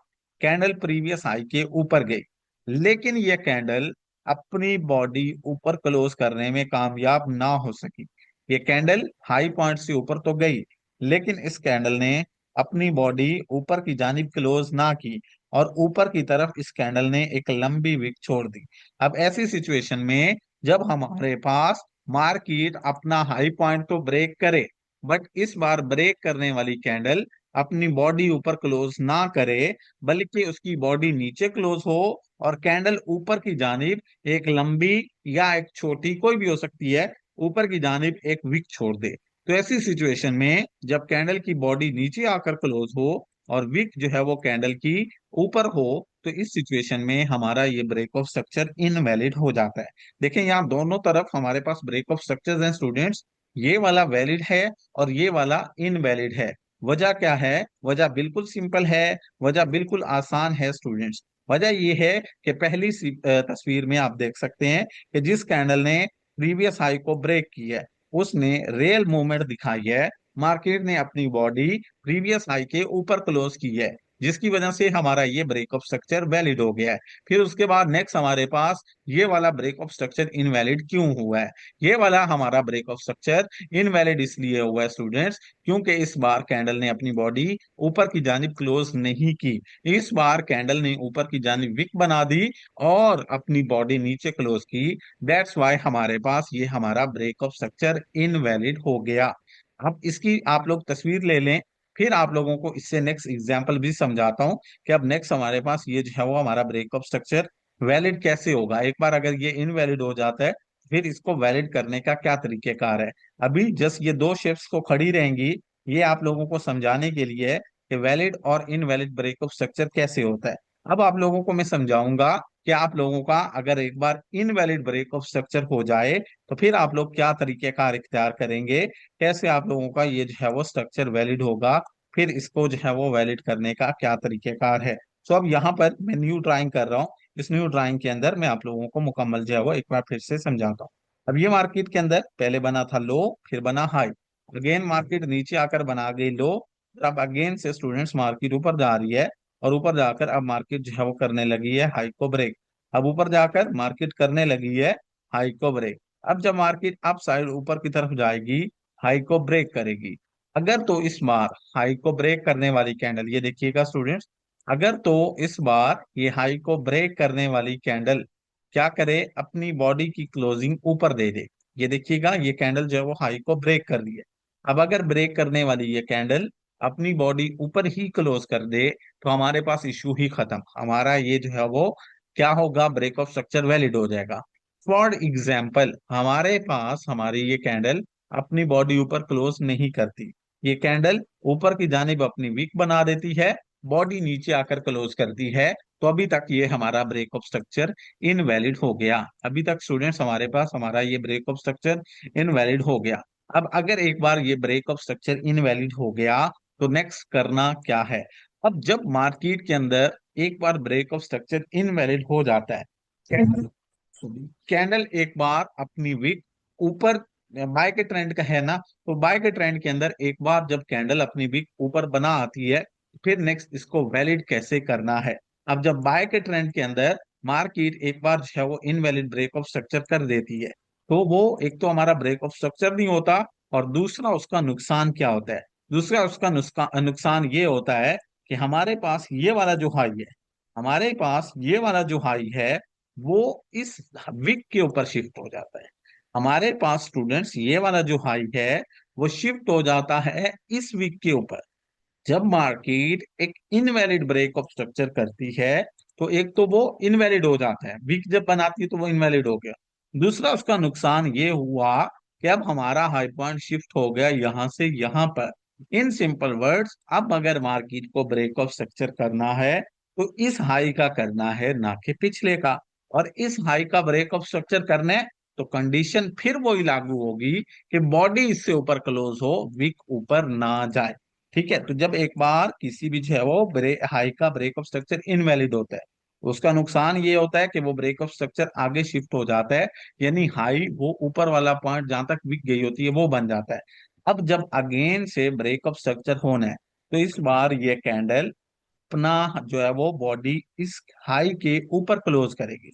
कैंडल प्रीवियस हाई के ऊपर गई, लेकिन ये कैंडल अपनी बॉडी ऊपर क्लोज करने में कामयाब ना हो सकी। ये कैंडल हाई पॉइंट से ऊपर तो गई, लेकिन इस कैंडल ने अपनी बॉडी ऊपर की जानिब क्लोज ना की, और ऊपर की तरफ इस कैंडल ने एक लंबी विक छोड़ दी। अब ऐसी सिचुएशन में जब हमारे पास मार्केट अपना हाई पॉइंट तो ब्रेक करे, बट इस बार ब्रेक करने वाली कैंडल अपनी बॉडी ऊपर क्लोज ना करे, बल्कि उसकी बॉडी नीचे क्लोज हो, और कैंडल ऊपर की जानिब एक लंबी या एक छोटी, कोई भी हो सकती है, ऊपर की जानिब एक विक छोड़ दे, तो ऐसी सिचुएशन में जब कैंडल की बॉडी नीचे आकर क्लोज हो और विक जो है वो कैंडल की ऊपर हो, तो इस सिचुएशन में हमारा ये ब्रेक ऑफ स्ट्रक्चर इनवैलिड हो जाता है। देखें यहाँ दोनों तरफ हमारे पास ब्रेक ऑफ स्ट्रक्चर्स हैं स्टूडेंट्स, ये वाला वैलिड है और ये वाला इनवैलिड है। वजह क्या है, वजह बिल्कुल सिंपल है, वजह बिल्कुल आसान है स्टूडेंट्स। वजह यह है कि पहली तस्वीर में आप देख सकते हैं कि जिस कैंडल ने प्रीवियस हाई को ब्रेक किया है, उसने रियल मूवमेंट दिखाई है, मार्केट ने अपनी बॉडी प्रीवियस हाई के ऊपर क्लोज की है, जिसकी वजह से हमारा ये ब्रेक ऑफ स्ट्रक्चर वैलिड हो गया है। फिर उसके बाद नेक्स्ट हमारे पास ये वाला ब्रेक ऑफ स्ट्रक्चर इनवैलिड क्यों हुआ है। ये वाला हमारा ब्रेक ऑफ स्ट्रक्चर इनवैलिड इसलिए हुआ है स्टूडेंट्स, क्योंकि इस बार कैंडल ने अपनी बॉडी ऊपर की जानिब क्लोज नहीं की। इस बार कैंडल ने ऊपर की जानिब विक बना दी और अपनी बॉडी नीचे क्लोज की। दैट्स वाई हमारे पास ये हमारा ब्रेक ऑफ स्ट्रक्चर इनवैलिड हो गया। अब इसकी आप लोग तस्वीर ले लें, फिर आप लोगों को इससे नेक्स्ट एग्जांपल भी समझाता हूं कि अब नेक्स्ट हमारे पास ये जो है वो हमारा ब्रेक ऑफ स्ट्रक्चर वैलिड कैसे होगा। एक बार अगर ये इनवैलिड हो जाता है फिर इसको वैलिड करने का क्या तरीकेकार है। अभी जस्ट ये दो शेप्स को खड़ी रहेंगी, ये आप लोगों को समझाने के लिए है कि वैलिड और इनवैलिड ब्रेक ऑफ स्ट्रक्चर कैसे होता है। अब आप लोगों को मैं समझाऊंगा कि आप लोगों का अगर एक बार इनवैलिड ब्रेक ऑफ स्ट्रक्चर हो जाए तो फिर आप लोग क्या तरीकेकार इख्तियार करेंगे, कैसे आप लोगों का ये जो है वो स्ट्रक्चर वैलिड होगा, फिर इसको जो है वो वैलिड करने का क्या तरीकेकार है। सो अब यहाँ पर मैं न्यू ड्राइंग कर रहा हूँ, इस न्यू ड्राइंग के अंदर मैं आप लोगों को मुकम्मल जो है वो एक बार फिर से समझाता हूँ। अब ये मार्केट के अंदर पहले बना था लो, फिर बना हाई, अगेन मार्केट नीचे आकर बना गई लो, अब अगेन से स्टूडेंट्स मार्केट ऊपर जा रही है और ऊपर जाकर अब मार्केट जो है वो करने लगी है हाई को ब्रेक। अब ऊपर जाकर मार्केट करने लगी है हाई को ब्रेक। अब जब मार्केट अप साइड ऊपर की तरफ जाएगी हाई को ब्रेक करेगी। अगर तो इस बार हाई को ब्रेक करने वाली कैंडल, ये देखिएगा स्टूडेंट्स, अगर तो इस बार ये हाई को ब्रेक करने वाली कैंडल क्या करे, अपनी बॉडी की क्लोजिंग ऊपर दे दे। ये देखिएगा ये कैंडल जो है वो हाई को ब्रेक कर रही है। अब अगर ब्रेक करने वाली ये कैंडल अपनी बॉडी ऊपर ही क्लोज कर दे तो हमारे पास इश्यू ही खत्म, हमारा ये जो है वो क्या होगा, ब्रेक ऑफ स्ट्रक्चर वैलिड हो जाएगा। फॉर एग्जाम्पल हमारे पास हमारी ये कैंडल अपनी बॉडी ऊपर क्लोज नहीं करती, ये कैंडल ऊपर की जानिब अपनी विक बना देती है, बॉडी नीचे आकर क्लोज करती है, तो अभी तक ये हमारा ब्रेक ऑफ स्ट्रक्चर इनवैलिड हो गया। अभी तक स्टूडेंट्स हमारे पास हमारा ये ब्रेक ऑफ स्ट्रक्चर इनवैलिड हो गया। अब अगर एक बार ये ब्रेक ऑफ स्ट्रक्चर इनवैलिड हो गया तो नेक्स्ट करना क्या है। अब जब मार्केट के अंदर एक बार ब्रेक ऑफ स्ट्रक्चर इनवैलिड हो जाता है, कैंडल एक बार अपनी विक ऊपर, बाय के ट्रेंड का है ना, तो बाय के ट्रेंड के अंदर एक बार जब कैंडल अपनी विक ऊपर बना आती है फिर नेक्स्ट इसको वैलिड कैसे करना है। अब जब बाय के ट्रेंड के अंदर मार्केट एक बार जो है वो इनवैलिड ब्रेक ऑफ स्ट्रक्चर कर देती है तो वो एक तो हमारा ब्रेक ऑफ स्ट्रक्चर नहीं होता, और दूसरा उसका नुकसान क्या होता है, दूसरा उसका नुकसान ये होता है कि हमारे पास ये वाला जो हाई है, हमारे पास ये वाला जो हाई है वो इस विक के ऊपर शिफ्ट हो जाता है। हमारे पास स्टूडेंट्स ये वाला जो हाई है वो शिफ्ट हो जाता है इस विक के ऊपर। जब मार्केट एक इनवैलिड ब्रेक ऑफ स्ट्रक्चर करती है तो एक तो वो इनवैलिड हो जाता है, वीक जब बनाती है तो वो इनवैलिड हो गया। दूसरा उसका नुकसान ये हुआ कि अब हमारा हाई पॉइंट शिफ्ट हो गया यहां से यहां पर। इन सिंपल वर्ड्स, अब अगर मार्केट को ब्रेक ऑफ स्ट्रक्चर करना है तो इस हाई का करना है ना कि पिछले का। और इस हाई का ब्रेक ऑफ स्ट्रक्चर करने तो कंडीशन फिर वही लागू होगी कि बॉडी इससे ऊपर क्लोज हो, विक ऊपर ना जाए। ठीक है, तो जब एक बार किसी भी जो है वो हाई का ब्रेक ऑफ स्ट्रक्चर इनवैलिड होता है उसका नुकसान ये होता है कि वो ब्रेक ऑफ स्ट्रक्चर आगे शिफ्ट हो जाता है, यानी हाई वो ऊपर वाला पॉइंट जहां तक विक गई होती है वो बन जाता है। अब जब अगेन से ब्रेक ऑफ स्ट्रक्चर होना है तो इस बार ये कैंडल अपना जो है वो बॉडी इस हाई के ऊपर क्लोज करेगी।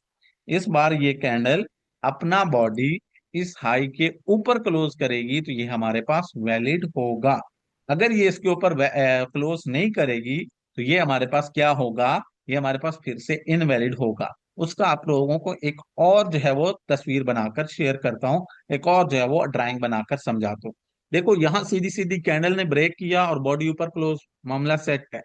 इस बार ये कैंडल अपना बॉडी इस हाई के ऊपर क्लोज करेगी तो ये हमारे पास वैलिड होगा। अगर ये इसके ऊपर क्लोज नहीं करेगी तो ये हमारे पास क्या होगा, ये हमारे पास फिर से इनवैलिड होगा। उसका आप लोगों को एक और जो है वो तस्वीर बनाकर शेयर करता हूँ, एक और जो है वो ड्राइंग बनाकर समझाता हूँ। देखो यहाँ सीधी सीधी कैंडल ने ब्रेक किया और बॉडी ऊपर क्लोज, मामला सेट है।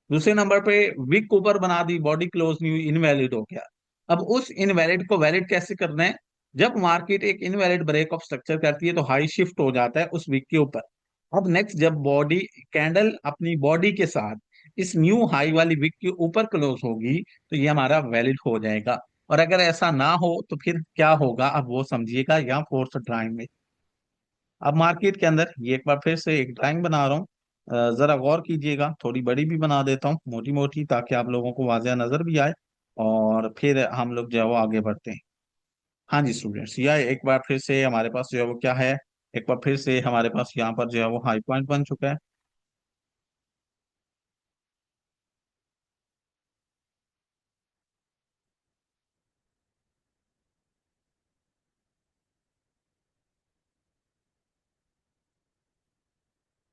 दूसरे नंबर पे विक ऊपर बना दी, बॉडी क्लोज नहीं हुई, इनवैलिड हो गया। अब उस इनवैलिड को वैलिड कैसे करना है, जब मार्केट एक इनवैलिड ब्रेक ऑफ स्ट्रक्चर करती है तो हाई शिफ्ट हो जाता है उस विक के ऊपर। अब नेक्स्ट जब बॉडी कैंडल अपनी बॉडी के साथ इस न्यू हाई वाली विक के ऊपर क्लोज होगी तो ये हमारा वैलिड हो जाएगा। और अगर ऐसा ना हो तो फिर क्या होगा, अब वो समझिएगा यहाँ फोर्थ ड्राइंग में। अब मार्केट के अंदर ये एक बार फिर से एक ड्राइंग बना रहा हूँ, जरा गौर कीजिएगा, थोड़ी बड़ी भी बना देता हूँ मोटी मोटी ताकि आप लोगों को वाज़ह नजर भी आए और फिर हम लोग जो है वो आगे बढ़ते हैं। हाँ जी स्टूडेंट्स, यह एक बार फिर से हमारे पास जो है वो क्या है, एक बार फिर से हमारे पास यहाँ पर जो है वो हाई पॉइंट बन चुका है।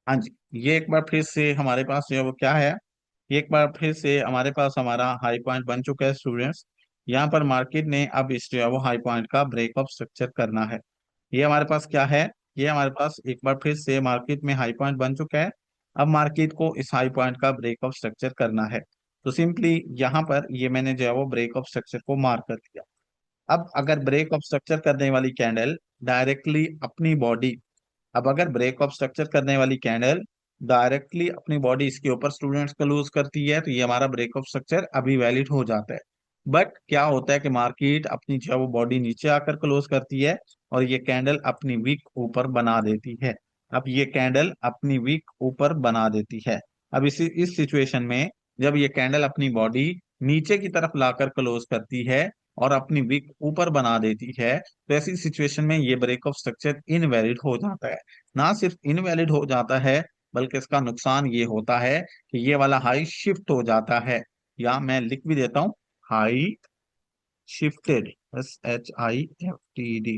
हाँ जी, ये एक बार फिर से हमारे पास जो है वो क्या है, एक बार फिर से हमारे पास हमारा हाई पॉइंट बन चुका है स्टूडेंट्स। यहाँ पर मार्केट ने अब इस जो है वो हाई पॉइंट का ब्रेकअप स्ट्रक्चर करना है। ये हमारे पास क्या है, ये हमारे पास एक बार फिर से मार्केट में हाई पॉइंट बन चुका है। अब मार्केट को इस हाई पॉइंट का ब्रेकअप स्ट्रक्चर करना है। तो सिंपली यहाँ पर ये मैंने जो है वो ब्रेकअप स्ट्रक्चर को मार्क कर दिया। अब अगर ब्रेकअप स्ट्रक्चर करने वाली कैंडल डायरेक्टली अपनी बॉडी, अब अगर ब्रेक ऑफ स्ट्रक्चर करने वाली कैंडल डायरेक्टली अपनी बॉडी इसके ऊपर स्टूडेंट्स का लूज करती है, तो ये हमारा ब्रेक ऑफ स्ट्रक्चर अभी वैलिड हो जाता है। बट क्या होता है कि मार्केट अपनी जो है वो बॉडी नीचे आकर क्लोज करती है और ये कैंडल अपनी वीक ऊपर बना देती है। अब ये कैंडल अपनी वीक ऊपर बना देती है। अब इस सिचुएशन में जब ये कैंडल अपनी बॉडी नीचे की तरफ लाकर क्लोज करती है और अपनी विक ऊपर बना देती है, तो ऐसी सिचुएशन में ये ब्रेक ऑफ स्ट्रक्चर इनवैलिड हो जाता है। ना सिर्फ इनवैलिड हो जाता है, बल्कि इसका नुकसान ये होता है कि ये वाला हाई शिफ्ट हो जाता है। या मैं लिख भी देता हूं, high shifted, SHIFTED,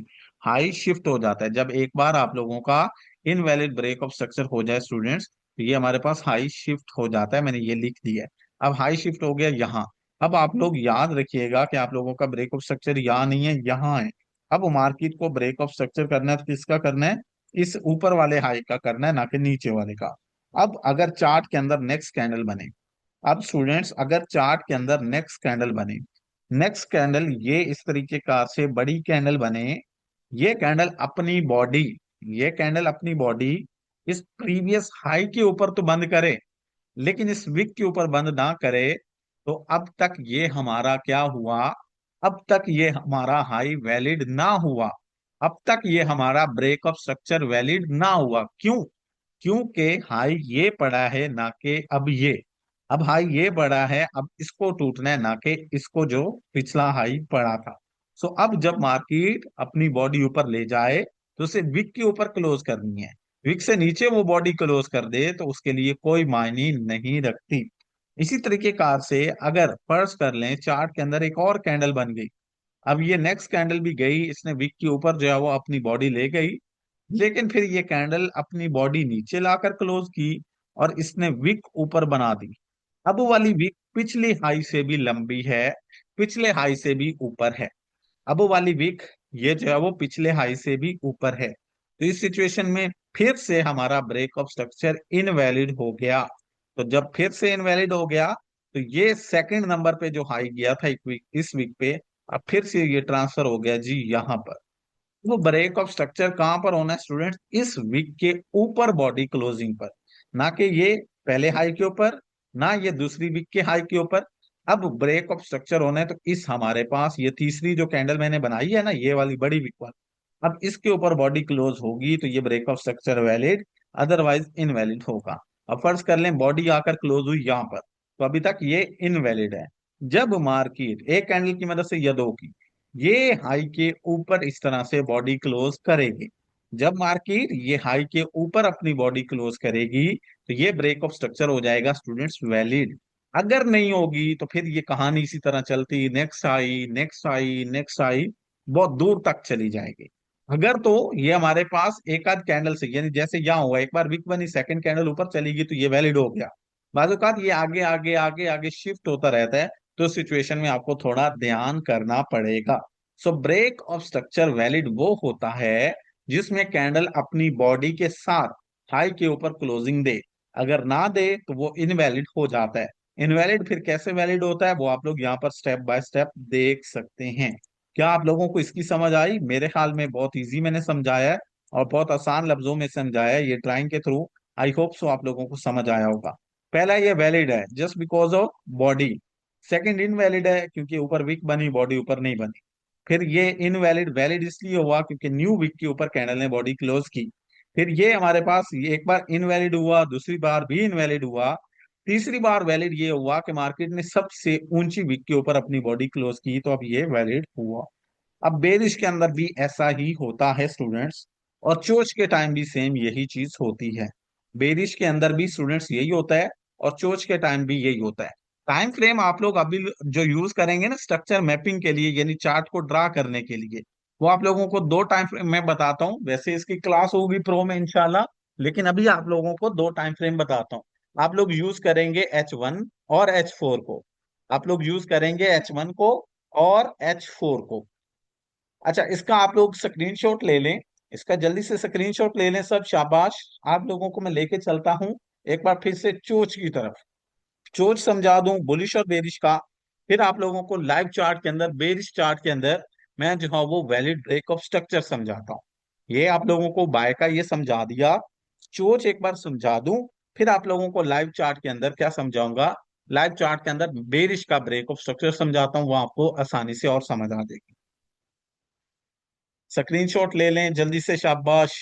high shift हो जाता है। जब एक बार आप लोगों का इनवैलिड ब्रेक ऑफ स्ट्रक्चर हो जाए स्टूडेंट्स, तो ये हमारे पास हाई शिफ्ट हो जाता है। मैंने ये लिख दिया है। अब हाई शिफ्ट हो गया यहाँ। अब आप लोग याद रखिएगा कि आप लोगों का ब्रेक ऑफ स्ट्रक्चर यहाँ नहीं है, यहाँ है। अब मार्केट को ब्रेक ऑफ स्ट्रक्चर करना है तो किसका करना है, इस ऊपर वाले हाई का करना है, ना कि नीचे वाले का। अब अगर चार्ट के अंदर नेक्स्ट कैंडल बने, अब स्टूडेंट्स अगर चार्ट के अंदर नेक्स्ट कैंडल बने, नेक्स्ट कैंडल ये इस तरीके का से बड़ी कैंडल बने, ये कैंडल अपनी बॉडी, ये कैंडल अपनी बॉडी इस प्रीवियस हाई के ऊपर तो बंद करे, लेकिन इस विक के ऊपर बंद ना करे, तो अब तक ये हमारा क्या हुआ, अब तक ये हमारा हाई वैलिड ना हुआ, अब तक ये हमारा ब्रेक ऑफ स्ट्रक्चर वैलिड ना हुआ। क्यों? क्योंकि हाई ये पड़ा है ना कि अब ये, अब हाई ये पड़ा है, अब इसको टूटना है ना कि इसको जो पिछला हाई पड़ा था। सो अब जब मार्केट अपनी बॉडी ऊपर ले जाए तो उसे विक के ऊपर क्लोज करनी है। विक से नीचे वो बॉडी क्लोज कर दे तो उसके लिए कोई मायने नहीं रखती। इसी तरीके कार से अगर फर्ज कर लें चार्ट के अंदर एक और कैंडल बन गई, अब ये नेक्स्ट कैंडल भी गई, इसने विक के ऊपर जो है वो अपनी बॉडी ले गई, लेकिन फिर ये कैंडल अपनी बॉडी नीचे लाकर क्लोज की और इसने विक ऊपर बना दी। अब वो वाली विक पिछली हाई से भी लंबी है, पिछले हाई से भी ऊपर है। अब वो वाली विक ये जो है वो पिछले हाई से भी ऊपर है। तो इस सिचुएशन में फिर से हमारा ब्रेक ऑफ स्ट्रक्चर इनवैलिड हो गया। तो जब फिर से इनवैलिड हो गया, तो ये सेकंड नंबर पे जो हाई गया था एक वीक, इस वीक पे अब फिर से ये ट्रांसफर हो गया जी यहाँ पर। वो ब्रेक ऑफ स्ट्रक्चर कहां पर होना है स्टूडेंट्स, इस वीक के ऊपर बॉडी क्लोजिंग पर, ना कि ये पहले हाई के ऊपर, ना ये दूसरी वीक के हाई के ऊपर। अब ब्रेक ऑफ स्ट्रक्चर होना है तो इस हमारे पास ये तीसरी जो कैंडल मैंने बनाई है ना, ये वाली बड़ी वीक वाली, अब इसके ऊपर बॉडी क्लोज होगी तो ये break of structure valid, otherwise invalid होगा। अब फर्ज कर लें बॉडी आकर क्लोज हुई यहाँ पर, तो अभी तक ये इनवैलिड है। जब मार्केट एक कैंडल की मदद से या दो की, ये हाई के ऊपर इस तरह से बॉडी क्लोज करेगी, जब मार्केट ये हाई के ऊपर अपनी बॉडी क्लोज करेगी तो ये ब्रेक ऑफ स्ट्रक्चर हो जाएगा स्टूडेंट्स वैलिड। अगर नहीं होगी तो फिर ये कहानी इसी तरह चलती, next high next high next high, बहुत दूर तक चली जाएगी। अगर तो ये हमारे पास एक आध कैंडल से, यानी जैसे यहाँ हुआ एक बार विक बनी, सेकंड कैंडल ऊपर चली गई तो ये वैलिड हो गया। बाज़ ये आगे आगे आगे आगे शिफ्ट होता रहता है, तो सिचुएशन में आपको थोड़ा ध्यान करना पड़ेगा। So break of structure valid वो होता है जिसमें कैंडल अपनी बॉडी के साथ हाई के ऊपर क्लोजिंग दे, अगर ना दे तो वो इनवैलिड हो जाता है। इनवैलिड फिर कैसे वैलिड होता है वो आप लोग यहाँ पर स्टेप बाय स्टेप देख सकते हैं। क्या आप लोगों को इसकी समझ आई? मेरे ख्याल में बहुत इजी मैंने समझाया है और बहुत आसान लफ्जों में समझाया है, ये ड्राइंग के थ्रू। आई होप सो आप लोगों को समझ आया होगा। पहला ये वैलिड है just because of body, second invalid है क्योंकि ऊपर वीक बनी बॉडी ऊपर नहीं बनी, फिर ये इनवैलिड वैलिड इसलिए हुआ क्योंकि न्यू वीक के ऊपर कैंडल ने बॉडी क्लोज की। फिर ये हमारे पास ये एक बार इनवैलिड हुआ, दूसरी बार भी इनवैलिड हुआ, तीसरी बार वैलिड ये हुआ कि मार्केट ने सबसे ऊंची वीक के ऊपर अपनी बॉडी क्लोज की, तो अब ये वैलिड हुआ। अब बेरिश के अंदर भी ऐसा ही होता है स्टूडेंट्स, और चोच के टाइम भी सेम यही चीज होती है। बेरिश के अंदर भी स्टूडेंट्स यही होता है और चोच के टाइम भी यही होता है। टाइम फ्रेम आप लोग अभी जो यूज करेंगे ना स्ट्रक्चर मैपिंग के लिए, यानी चार्ट को ड्रा करने के लिए, वो आप लोगों को दो टाइम फ्रेम मैं बताता हूँ। वैसे इसकी क्लास होगी प्रो में इंशाल्लाह, लेकिन अभी आप लोगों को दो टाइम फ्रेम बताता हूँ। आप लोग यूज करेंगे H1 और H4 को। आप लोग यूज करेंगे H1 को और H4 को। अच्छा, इसका आप लोग स्क्रीनशॉट ले लें। इसका जल्दी से स्क्रीनशॉट ले लें सब, शाबाश। आप लोगों को मैं लेके चलता हूँ एक बार फिर से चोच की तरफ। चोच समझा दूं बुलिश और बेरिश का। फिर आप लोगों को लाइव चार्ट के अंदर, बेरिश चार्ट के अंदर मैं जो है वो वैलिड ब्रेक ऑफ स्ट्रक्चर समझाता हूँ। ये आप लोगों को बाय का ये समझा दिया, चोच एक बार समझा दूं। फिर आप लोगों को लाइव चार्ट के अंदर क्या समझाऊंगा, लाइव चार्ट के अंदर बेरिश का ब्रेक ऑफ स्ट्रक्चर समझाता हूँ, वो आपको आसानी से और समझ आ जाएगी। स्क्रीनशॉट ले लें जल्दी से, शाबाश।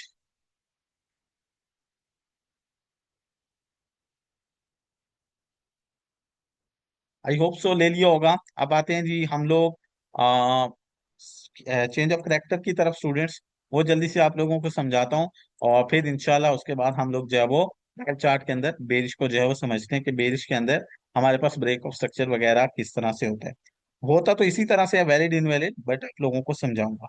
आई होप सो ले लिया होगा। अब आते हैं जी हम लोग चेंज ऑफ करेक्टर की तरफ स्टूडेंट्स। वो जल्दी से आप लोगों को समझाता हूँ, और फिर इंशाल्लाह उसके बाद हम लोग जो है वो चार्ट के अंदर बेरिश को जो है वो समझते हैं कि बेरिश के अंदर हमारे पास ब्रेक ऑफ स्ट्रक्चर वगैरह किस तरह से होता है। होता तो इसी तरह से है, वैलिड इनवैलिड, बट आप लोगों को समझाऊंगा।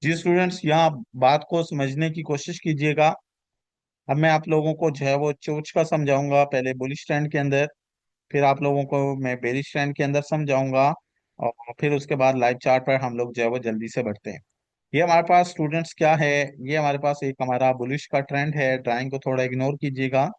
जी स्टूडेंट्स, यहाँ बात को समझने की कोशिश कीजिएगा। अब मैं आप लोगों को जो है वो चोच का समझाऊंगा पहले बुलिश स्टैंड के अंदर। फिर आप लोगों को मैं बेरिश ट्रेंड के अंदर समझाऊंगा, और फिर उसके बाद लाइव चार्ट पर हम लोग जो है वो जल्दी से बढ़ते हैं। ये हमारे पास स्टूडेंट्स क्या है, ये हमारे पास एक हमारा बुलिश का ट्रेंड है। ड्राइंग को थोड़ा इग्नोर कीजिएगा।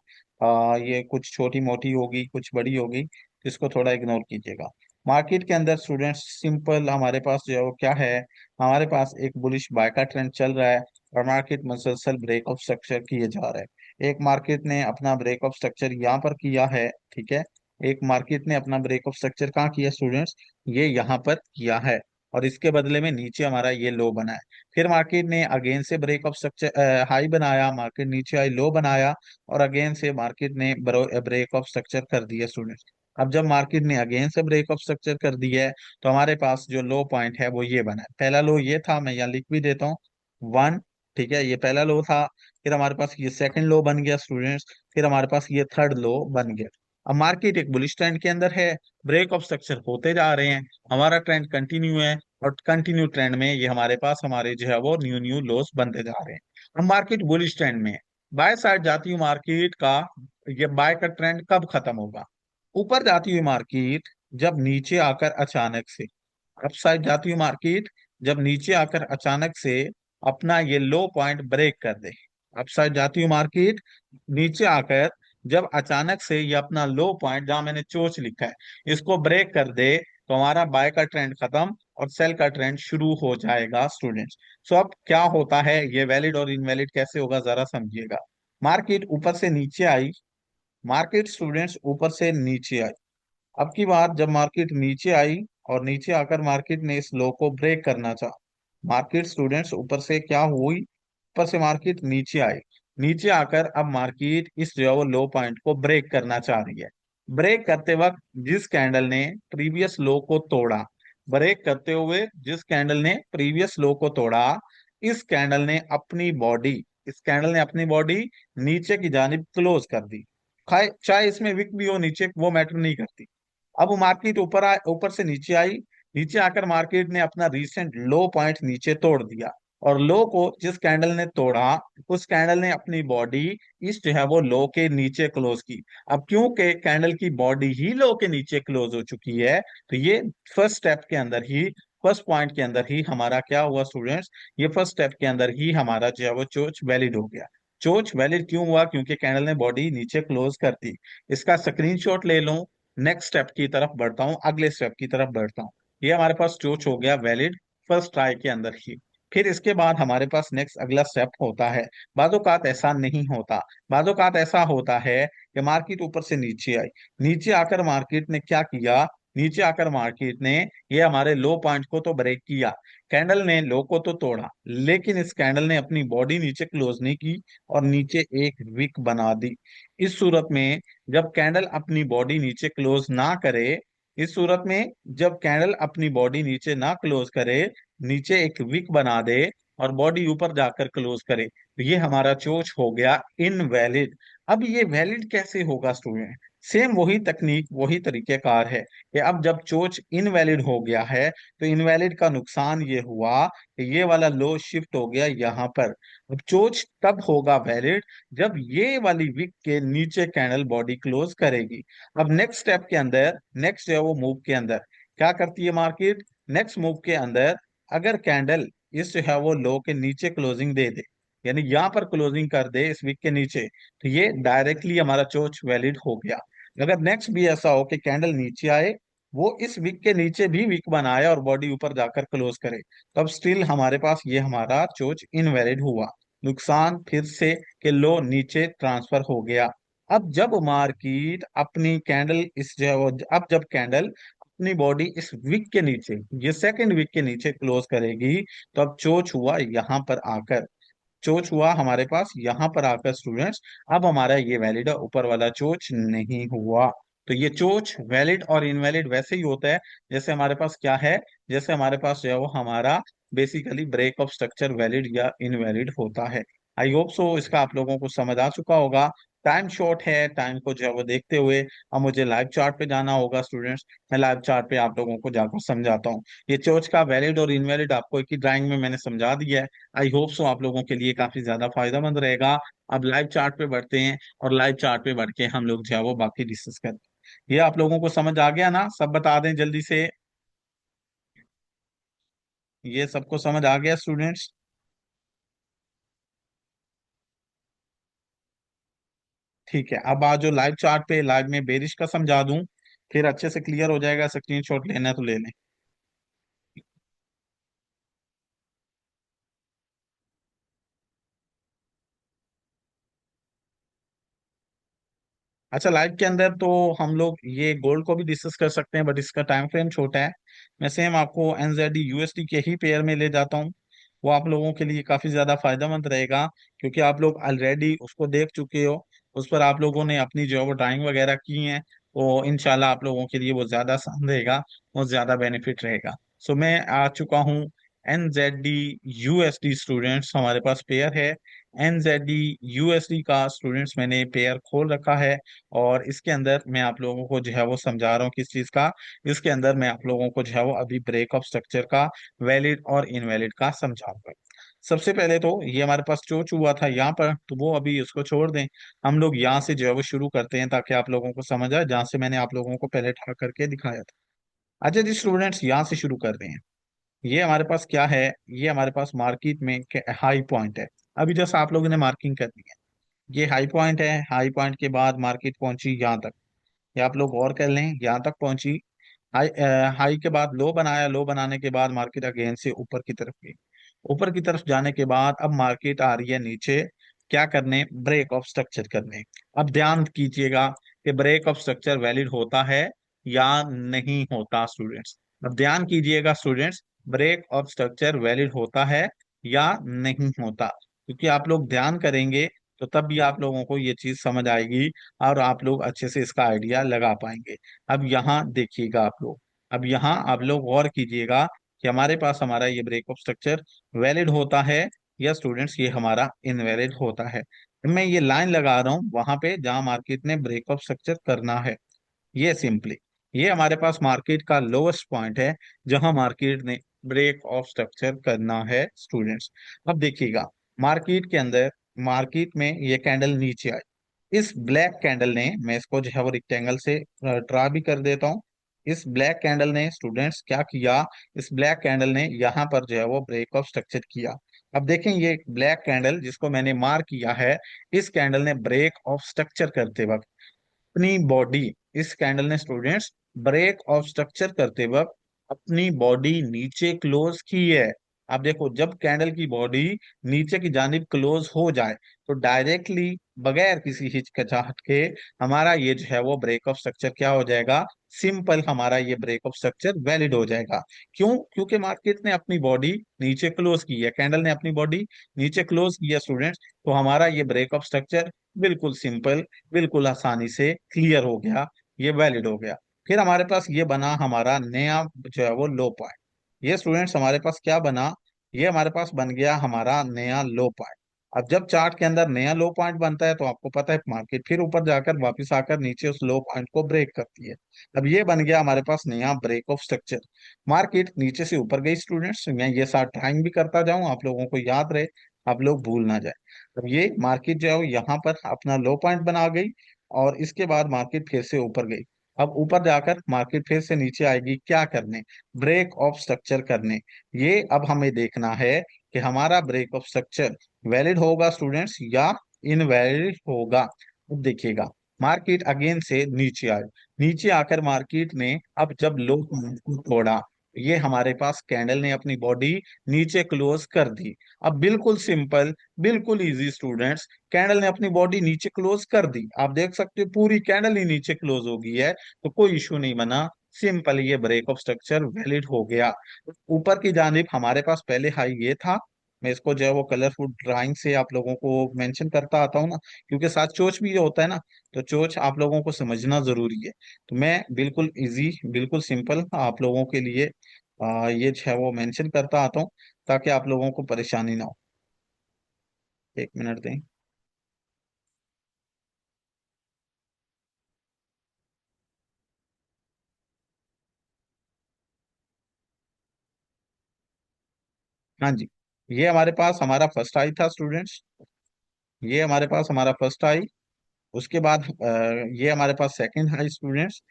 ये कुछ छोटी मोटी होगी, कुछ बड़ी होगी, तो इसको थोड़ा इग्नोर कीजिएगा। मार्केट के अंदर स्टूडेंट्स सिंपल हमारे पास जो है वो क्या है, हमारे पास एक बुलिश बाय का ट्रेंड चल रहा है, और मार्केट मुसलसल ब्रेक ऑफ स्ट्रक्चर किए जा रहा है। एक मार्केट ने अपना ब्रेक ऑफ स्ट्रक्चर यहाँ पर किया है, ठीक है। एक मार्केट ने अपना ब्रेक ऑफ स्ट्रक्चर कहाँ किया स्टूडेंट्स, ये यहाँ पर किया है, और इसके बदले में नीचे हमारा ये लो बना है। फिर मार्केट ने अगेन से ब्रेक ऑफ स्ट्रक्चर हाई बनाया, मार्केट नीचे आई, लो बनाया, और अगेन से मार्केट ने ब्रेक ऑफ स्ट्रक्चर कर दिया स्टूडेंट्स। अब जब मार्केट ने अगेन से ब्रेक ऑफ स्ट्रक्चर कर दिया है, तो हमारे पास जो लो पॉइंट है वो ये बना है। पहला लो ये था, मैं यहाँ लिख भी देता हूँ, 1। ठीक है, ये पहला लो था। फिर हमारे पास ये सेकंड लो बन गया स्टूडेंट्स। फिर हमारे पास ये थर्ड लो बन गया। अब मार्केट एक बुलिश ट्रेंड के अंदर है, ब्रेक ऑफ स्ट्रक्चर होते जा रहे हैं, हमारा ट्रेंड कंटिन्यू है, और कंटिन्यू ट्रेंड में ये हमारे पास हमारे जो है वो न्यू न्यू लोस बनते जा रहे हैं। अब मार्केट बुलिश ट्रेंड में है, बाय साइड जाती हुई मार्केट का ये बाय का ट्रेंड कब खत्म होगा, ऊपर जाती हुई मार्केट जब नीचे आकर अचानक से, अप साइड जाती हुई मार्केट जब नीचे आकर अचानक से अपना ये लो पॉइंट ब्रेक कर दे। अप साइड जाती हुई मार्केट नीचे आकर जब अचानक से ये अपना लो पॉइंट जहां मैंने चोच लिखा है इसको ब्रेक कर दे, तो हमारा बाय का ट्रेंड खत्म और सेल का ट्रेंड शुरू हो जाएगा स्टूडेंट्स। सो अब क्या होता है, ये वैलिड और इनवैलिड कैसे होगा जरा समझिएगा। मार्केट ऊपर से नीचे आई, मार्केट स्टूडेंट्स ऊपर से नीचे आई। अब की बात, जब मार्केट नीचे आई और नीचे आकर मार्केट ने इस लो को ब्रेक करना चाहा, मार्केट स्टूडेंट्स ऊपर से क्या हुई, ऊपर से मार्केट नीचे आई, नीचे आकर अब मार्केट इस जो है वो लो पॉइंट को ब्रेक करना चाह रही है। ब्रेक करते वक्त जिस कैंडल ने प्रीवियस लो को तोड़ा, ब्रेक करते हुए जिस कैंडल ने प्रीवियस लो को तोड़ा, इस कैंडल ने अपनी बॉडी, इस कैंडल ने अपनी बॉडी नीचे की जानिब क्लोज कर दी। खाए चाहे इसमें विक भी हो नीचे, वो मैटर नहीं करती। अब मार्केट ऊपर से नीचे आई, नीचे आकर मार्केट ने अपना रीसेंट लो पॉइंट नीचे तोड़ दिया, और लो को जिस कैंडल ने तोड़ा, उस कैंडल ने अपनी बॉडी इस जो है वो लो के नीचे क्लोज की। अब क्योंकि कैंडल की बॉडी ही लो के नीचे क्लोज हो चुकी है, तो ये फर्स्ट स्टेप के अंदर ही, फर्स्ट पॉइंट के अंदर ही हमारा क्या हुआ स्टूडेंट्स, ये फर्स्ट स्टेप के अंदर ही हमारा जो है वो चोच वैलिड हो गया। चोच वैलिड क्यों हुआ, क्योंकि कैंडल ने बॉडी नीचे क्लोज कर दी। इसका स्क्रीनशॉट ले लो। नेक्स्ट स्टेप की तरफ बढ़ता हूँ, अगले स्टेप की तरफ बढ़ता हूँ। ये हमारे पास चोच हो गया वैलिड फर्स्ट ट्राई के अंदर ही। फिर इसके बाद हमारे पास नेक्स्ट अगला स्टेप होता है। बाज़-औक़ात ऐसा नहीं होता। बाज़-औक़ात ऐसा होता है कि मार्केट ऊपर से नीचे आई। नीचे आकर मार्केट ने क्या किया, नीचे आकर मार्केट ने ये हमारे लो पॉइंट को तो ब्रेक किया, कैंडल ने लो को तो तोड़ा, लेकिन इस कैंडल ने अपनी बॉडी नीचे क्लोज नहीं की और नीचे एक विक बना दी। इस सूरत में जब कैंडल अपनी बॉडी नीचे क्लोज ना करे, इस सूरत में जब कैंडल अपनी बॉडी नीचे ना क्लोज करे, नीचे एक विक बना दे और बॉडी ऊपर जाकर क्लोज करे, तो ये हमारा चोच हो गया इनवैलिड। अब ये वैलिड कैसे होगा स्टूडेंट? सेम वही तकनीक, वही तरीकेकार है कि अब जब चोच इनवैलिड हो गया है, तो इनवैलिड का नुकसान ये हुआ कि ये वाला लो शिफ्ट हो गया यहाँ पर। अब चोच तब होगा वैलिड जब ये वाली विक के नीचे कैंडल बॉडी क्लोज करेगी। अब नेक्स्ट स्टेप के अंदर, नेक्स्ट जो है वो मूव के अंदर क्या करती है मार्केट? नेक्स्ट मूव के अंदर अगर कैंडल इस जो है वो लो के नीचे क्लोजिंग दे दे, यानी यहां पर क्लोजिंग कर दे इस वीक के नीचे, तो ये डायरेक्टली हमारा चोच वैलिड हो गया। अगर नेक्स्ट भी ऐसा हो कि कैंडल नीचे आए, वो इस वीक के नीचे भी वीक बनाए और बॉडी ऊपर जाकर क्लोज करे, तब स्टिल हमारे पास ये हमारा चोच इनवैलिड हुआ। नुकसान फिर से कि लो नीचे ट्रांसफर हो गया। अब जब मार्केट अपनी कैंडल इस जो है अब जब कैंडल अपनी बॉडी इस विक के नीचे, ये सेकंड विक के नीचे क्लोज करेगी, तो अब चोच हुआ यहां पर आकर, चोच हुआ हमारे पास यहाँ पर आकर स्टूडेंट्स। अब हमारा ये वैलिड है, ऊपर वाला चोच नहीं हुआ। तो ये चोच वैलिड और इनवैलिड वैसे ही होता है जैसे हमारे पास क्या है, जैसे हमारे पास जो है वो हमारा basically break of structure valid या इनवैलिड होता है। आई होप सो इसका आप लोगों को समझ आ चुका होगा। टाइम शॉर्ट है, टाइम को जो है वो देखते हुए अब मुझे लाइव चार्ट पे जाना होगा स्टूडेंट्स। मैं लाइव चार्ट पे आप लोगों को जाकर समझाता हूँ। ये चोच का वैलिड और इनवैलिड आपको एक ही ड्राइंग में मैंने समझा दिया है। आई होप सो आप लोगों के लिए काफी ज्यादा फायदेमंद रहेगा। अब लाइव चार्ट पे बढ़ते हैं और लाइव चार्ट पे बढ़ के हम लोग जो है वो बाकी डिस्कस करते हैं। ये आप लोगों को समझ आ गया ना? सब बता दें जल्दी से। ये सबको समझ आ गया स्टूडेंट्स? ठीक है, अब आज जो लाइव चार्ट पे लाइव में बेरिश का समझा दूं, फिर अच्छे से क्लियर हो जाएगा। स्क्रीनशॉट लेना है तो ले लें। अच्छा, लाइव के अंदर तो हम लोग ये गोल्ड को भी डिस्कस कर सकते हैं, बट इसका टाइम फ्रेम छोटा है। मैं सेम आपको एनजेडी यूएसडी के ही पेयर में ले जाता हूँ। वो आप लोगों के लिए काफी ज्यादा फायदेमंद रहेगा, क्योंकि आप लोग ऑलरेडी उसको देख चुके हो, उस पर आप लोगों ने अपनी जो है वो ड्राइंग वगैरह की है, तो इनशाला आप लोगों के लिए वो ज्यादा आसान रहेगा और ज्यादा बेनिफिट रहेगा। सो मैं आ चुका हूँ एनजेडी यूएसडी स्टूडेंट्स, हमारे पास पेयर है। एनजेडी यूएसडी का स्टूडेंट्स मैंने पेयर खोल रखा है, और इसके अंदर मैं आप लोगों को जो है वो समझा रहा हूँ किस चीज का। इसके अंदर मैं आप लोगों को जो है वो अभी ब्रेक ऑफ स्ट्रक्चर का वैलिड और इनवैलिड का समझाऊंगा। सबसे पहले तो ये हमारे पास चोच हुआ था यहाँ पर, तो वो अभी उसको छोड़ दें। हम लोग यहाँ से जो है वो शुरू करते हैं, ताकि आप लोगों को समझ आए, जहाँ से मैंने आप लोगों को पहले ठा करके दिखाया था। अच्छा जी स्टूडेंट्स, यहाँ से शुरू कर रहे हैं। ये हमारे पास क्या है? ये हमारे पास मार्केट में हाई पॉइंट है। अभी जैसे आप लोगों ने मार्किंग कर दी है, ये हाई पॉइंट है। हाई पॉइंट के बाद मार्केट पहुंची यहाँ तक, ये आप लोग गौर कर लें, यहाँ तक पहुंची। हाई हाई के बाद लो बनाया, लो बनाने के बाद मार्केट अगेन से ऊपर की तरफ गई। ऊपर की तरफ जाने के बाद अब मार्केट आ रही है नीचे, क्या करने? ब्रेक ऑफ स्ट्रक्चर करने। अब ध्यान कीजिएगा कि ब्रेक ऑफ स्ट्रक्चर वैलिड होता है या नहीं होता स्टूडेंट्स। अब ध्यान कीजिएगा students, break of structure valid होता है या नहीं होता, क्योंकि आप लोग ध्यान करेंगे तो तब भी आप लोगों को ये चीज समझ आएगी और आप लोग अच्छे से इसका आइडिया लगा पाएंगे। अब यहाँ देखिएगा आप लोग, अब यहाँ आप लोग गौर कीजिएगा कि हमारे पास हमारा ये ब्रेक ऑफ स्ट्रक्चर वैलिड होता है या स्टूडेंट्स ये हमारा इनवैलिड होता है। मैं ये लाइन लगा रहा हूँ वहां पे जहां मार्केट ने ब्रेक ऑफ स्ट्रक्चर करना है। ये सिंपली, ये हमारे पास मार्केट का लोएस्ट पॉइंट है जहां मार्केट ने ब्रेक ऑफ स्ट्रक्चर करना है स्टूडेंट्स। अब देखिएगा, मार्केट के अंदर, मार्केट में ये कैंडल नीचे आई, इस ब्लैक कैंडल ने, मैं इसको जो है वो रिक्टेंगल से ड्रा भी कर देता हूँ। इस ब्लैक कैंडल ने स्टूडेंट्स क्या किया? इस ब्लैक कैंडल ने यहाँ पर जो है वो ब्रेक ऑफ स्ट्रक्चर किया। अब देखें, ये ब्लैक कैंडल जिसको मैंने मार्क किया है, इस कैंडल ने ब्रेक ऑफ स्ट्रक्चर करते वक्त अपनी बॉडी, इस कैंडल ने स्टूडेंट्स ब्रेक ऑफ स्ट्रक्चर करते वक्त अपनी बॉडी नीचे क्लोज की है। आप देखो जब कैंडल की बॉडी नीचे की जानिब क्लोज हो जाए तो डायरेक्टली बगैर किसी हिचकिचाहट के हमारा ये जो है वो ब्रेक ऑफ स्ट्रक्चर क्या हो जाएगा, सिंपल हमारा ये ब्रेक ऑफ स्ट्रक्चर वैलिड हो जाएगा। क्यों? क्योंकि मार्केट ने अपनी बॉडी नीचे क्लोज की है, कैंडल ने अपनी बॉडी नीचे क्लोज की है स्टूडेंट्स, तो हमारा ये ब्रेक ऑफ स्ट्रक्चर बिल्कुल सिंपल, बिल्कुल आसानी से क्लियर हो गया, ये वैलिड हो गया। फिर हमारे पास ये बना हमारा नया जो है वो लो पॉइंट। ये स्टूडेंट्स हमारे पास क्या बना, ये हमारे पास बन गया हमारा नया लो पॉइंट। अब जब चार्ट के अंदर नया लो पॉइंट बनता है तो आपको पता है मार्केट फिर ऊपर जाकर वापस आकर नीचे उस लो पॉइंट को ब्रेक करती है। अब ये बन गया हमारे पास नया ब्रेक ऑफ स्ट्रक्चर। मार्केट नीचे से ऊपर गई स्टूडेंट्स, मैं ये साथ ड्राइंग भी करता जाऊं, आप लोगों को याद रहे, आप लोग भूल ना जाए। अब ये मार्केट जो है वो यहाँ पर अपना लो पॉइंट बना गई और इसके बाद मार्केट फिर से ऊपर गई। अब ऊपर जाकर मार्केट फिर से नीचे आएगी क्या करने, ब्रेक ऑफ स्ट्रक्चर करने। ये अब हमें देखना है कि हमारा ब्रेक ऑफ स्ट्रक्चर वैलिड होगा स्टूडेंट्स या इनवैलिड होगा। अब देखिएगा मार्केट अगेन से नीचे आई, नीचे आकर मार्केट ने अब जब लो को तोड़ा, ये हमारे पास कैंडल ने अपनी बॉडी नीचे क्लोज कर दी। अब बिल्कुल सिंपल, बिल्कुल इजी स्टूडेंट्स, कैंडल ने अपनी बॉडी नीचे क्लोज कर दी, आप देख सकते हो पूरी कैंडल ही नीचे क्लोज हो गई है, तो कोई इशू नहीं बना, सिंपल ये ब्रेक ऑफ स्ट्रक्चर वैलिड हो गया। ऊपर की जानिब हमारे पास पहले हाई ये था, मैं इसको जो है वो कलरफुल ड्राइंग से आप लोगों को मेंशन करता आता हूँ ना, क्योंकि साथ चोच भी जो होता है ना, तो चोच आप लोगों को समझना जरूरी है। तो मैं बिल्कुल इजी, बिल्कुल सिंपल आप लोगों के लिए ये जो है वो मेंशन करता आता हूँ ताकि आप लोगों को परेशानी ना हो। एक मिनट दें। हाँ जी, ये हमारे पास हमारा फर्स्ट आई था स्टूडेंट्स, ये हमारे पास हमारा फर्स्ट आई। उसके बाद ये हमारे पास सेकंड है स्टूडेंट्स,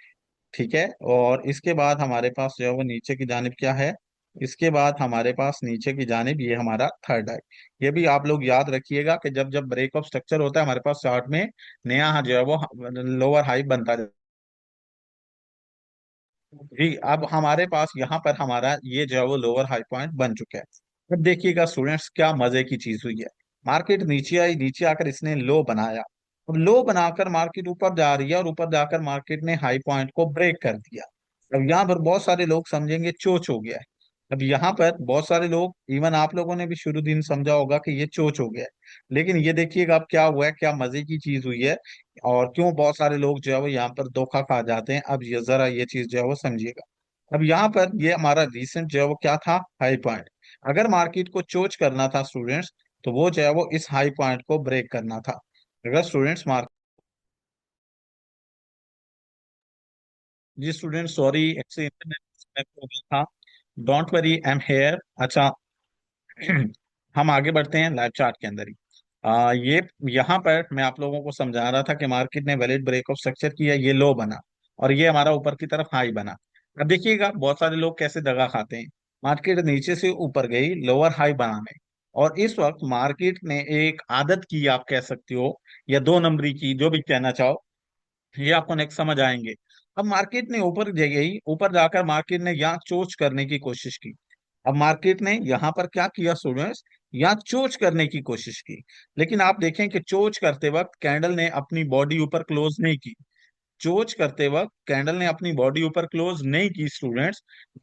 ठीक है। और इसके बाद हमारे पास जो है वो नीचे की जानिब क्या है, इसके बाद हमारे पास नीचे की जानिब ये हमारा थर्ड है। ये भी आप लोग याद रखिएगा कि जब जब ब्रेक ऑफ स्ट्रक्चर होता है हमारे पास चार्ट में नया जो है वो लोअर हाई बनता है। जी, अब हमारे पास यहाँ पर हमारा ये जो है वो लोअर हाई पॉइंट बन चुका है। अब देखिएगा स्टूडेंट्स क्या मजे की चीज हुई है, मार्केट नीचे आई, नीचे आकर इसने लो बनाया, अब लो बनाकर मार्केट ऊपर जा रही है और ऊपर जाकर मार्केट ने हाई पॉइंट को ब्रेक कर दिया। अब यहाँ पर बहुत सारे लोग समझेंगे चोच हो गया है। अब यहाँ पर बहुत सारे लोग, इवन आप लोगों ने भी शुरू दिन समझा होगा कि ये चोच हो गया है, लेकिन ये देखिएगा अब क्या हुआ है, क्या मजे की चीज हुई है और क्यों बहुत सारे लोग जो है वो यहाँ पर धोखा खा जाते हैं। अब ये जरा ये चीज जो है वो समझिएगा। अब यहाँ पर ये हमारा रिसेंट जो है वो क्या था, हाई पॉइंट। अगर मार्केट को चोच करना था स्टूडेंट्स तो वो जो है वो इस हाई पॉइंट को ब्रेक करना था। अगर स्टूडेंट्स मार्क, जी student sorry actually internet disconnect हो गया था, don't worry I am here. अच्छा हम आगे बढ़ते हैं लाइव चार्ट के अंदर ही। ये यहाँ पर मैं आप लोगों को समझा रहा था कि मार्केट ने वैलिड ब्रेक ऑफ स्ट्रक्चर किया, ये लो बना और ये हमारा ऊपर की तरफ हाई बना। अब देखिएगा बहुत सारे लोग कैसे दगा खाते हैं, मार्केट नीचे से ऊपर गई लोअर हाई बनाने, और इस वक्त मार्केट ने एक आदत की आप कह सकते हो, या दो नंबरी की, जो भी कहना चाहो, ये आपको नेक्स्ट समझ आएंगे। अब मार्केट ने ऊपर गई, ऊपर जाकर मार्केट ने यहाँ चोच करने की कोशिश की। अब मार्केट ने यहाँ पर क्या किया स्टूडेंट्स, यहाँ चोच करने की कोशिश की, लेकिन आप देखें कि चोच करते वक्त कैंडल ने अपनी बॉडी ऊपर क्लोज नहीं की। चोच करते वक्त कैंडल ने अपनी बॉडी ऊपर क्लोज नहीं की स्टूडेंट्स,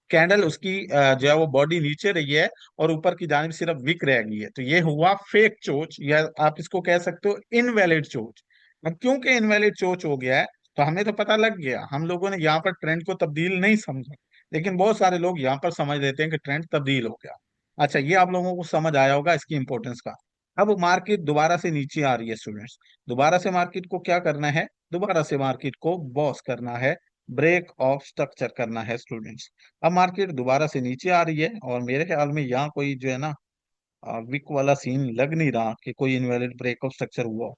कैंडल उसकी जो है वो बॉडी नीचे रही है और ऊपर की जानिब सिर्फ विक रह गई है, तो ये हुआ फेक चोच, या आप इसको कह सकते हो इनवैलिड चोच। अब क्योंकि इनवैलिड चोच हो गया है तो हमें तो पता लग गया, हम लोगों ने यहाँ पर ट्रेंड को तब्दील नहीं समझा, लेकिन बहुत सारे लोग यहाँ पर समझ लेते हैं कि ट्रेंड तब्दील हो गया। अच्छा, ये आप लोगों को समझ आया होगा इसकी इंपॉर्टेंस का। अब मार्केट दोबारा से नीचे आ रही है स्टूडेंट्स, दोबारा से मार्केट को क्या करना है, दोबारा से मार्केट को बॉस करना है, ब्रेक ऑफ स्ट्रक्चर करना है स्टूडेंट्स। अब मार्केट दोबारा से नीचे आ रही है और मेरे ख्याल में यहाँ कोई जो है ना विक वाला सीन लग नहीं रहा कि कोई इनवैलिड ब्रेक ऑफ स्ट्रक्चर हुआ हो,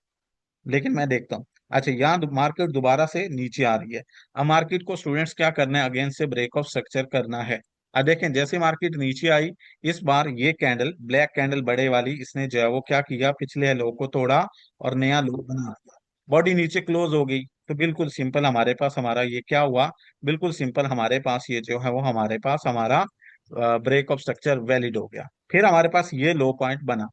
लेकिन मैं देखता हूँ। अच्छा, यहाँ मार्केट दोबारा से नीचे आ रही है, अब मार्केट को स्टूडेंट्स क्या करना है, अगेन से ब्रेक ऑफ स्ट्रक्चर करना है। अब देखें जैसे मार्केट नीचे आई, इस बार ये कैंडल ब्लैक कैंडल बड़े वाली, इसने जो है वो क्या किया, पिछले लो को तोड़ा और नया लो बना दिया, बॉडी नीचे क्लोज हो गई। तो बिल्कुल सिंपल हमारे पास हमारा ये क्या हुआ, बिल्कुल सिंपल हमारे पास ये जो है वो हमारे पास हमारा ब्रेक ऑफ स्ट्रक्चर वैलिड हो गया। फिर हमारे पास ये लो पॉइंट बना।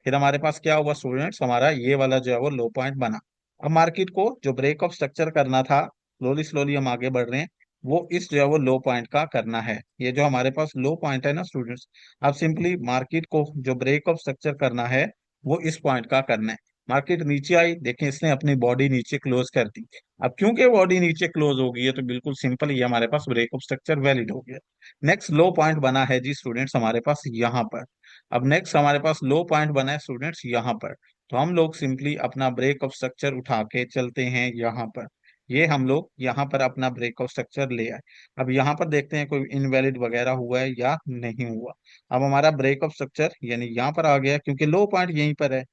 फिर हमारे पास क्या हुआ स्टूडेंट्स, हमारा ये वाला जो है वो लो पॉइंट बना। अब मार्केट को जो ब्रेक ऑफ स्ट्रक्चर करना था, स्लोली स्लोली हम आगे बढ़ रहे हैं, वो इस जो है वो लो पॉइंट का करना है। ये जो हमारे पास लो पॉइंट है ना स्टूडेंट्स, अब सिंपली मार्केट को जो ब्रेक ऑफ स्ट्रक्चर करना है वो इस पॉइंट का करना है। मार्केट नीचे आई, देखें इसने अपनी बॉडी नीचे क्लोज कर दी। अब क्योंकि बॉडी नीचे क्लोज हो गई है तो बिल्कुल सिंपल ये हमारे पास ब्रेक ऑफ स्ट्रक्चर वैलिड हो गया। नेक्स्ट लो पॉइंट बना है जी स्टूडेंट्स हमारे पास यहाँ पर। अब नेक्स्ट हमारे पास लो पॉइंट बना है स्टूडेंट्स यहाँ पर। तो हम लोग सिंपली अपना ब्रेक ऑफ स्ट्रक्चर उठा के चलते हैं यहाँ पर। ये हम लोग यहाँ पर अपना ब्रेक ऑफ स्ट्रक्चर ले आए। अब यहाँ पर देखते हैं कोई इनवैलिड वगैरह हुआ है या नहीं हुआ। अब हमारा ब्रेक ऑफ स्ट्रक्चर यानी यहाँ पर आ गया क्योंकि लो पॉइंट यहीं पर है।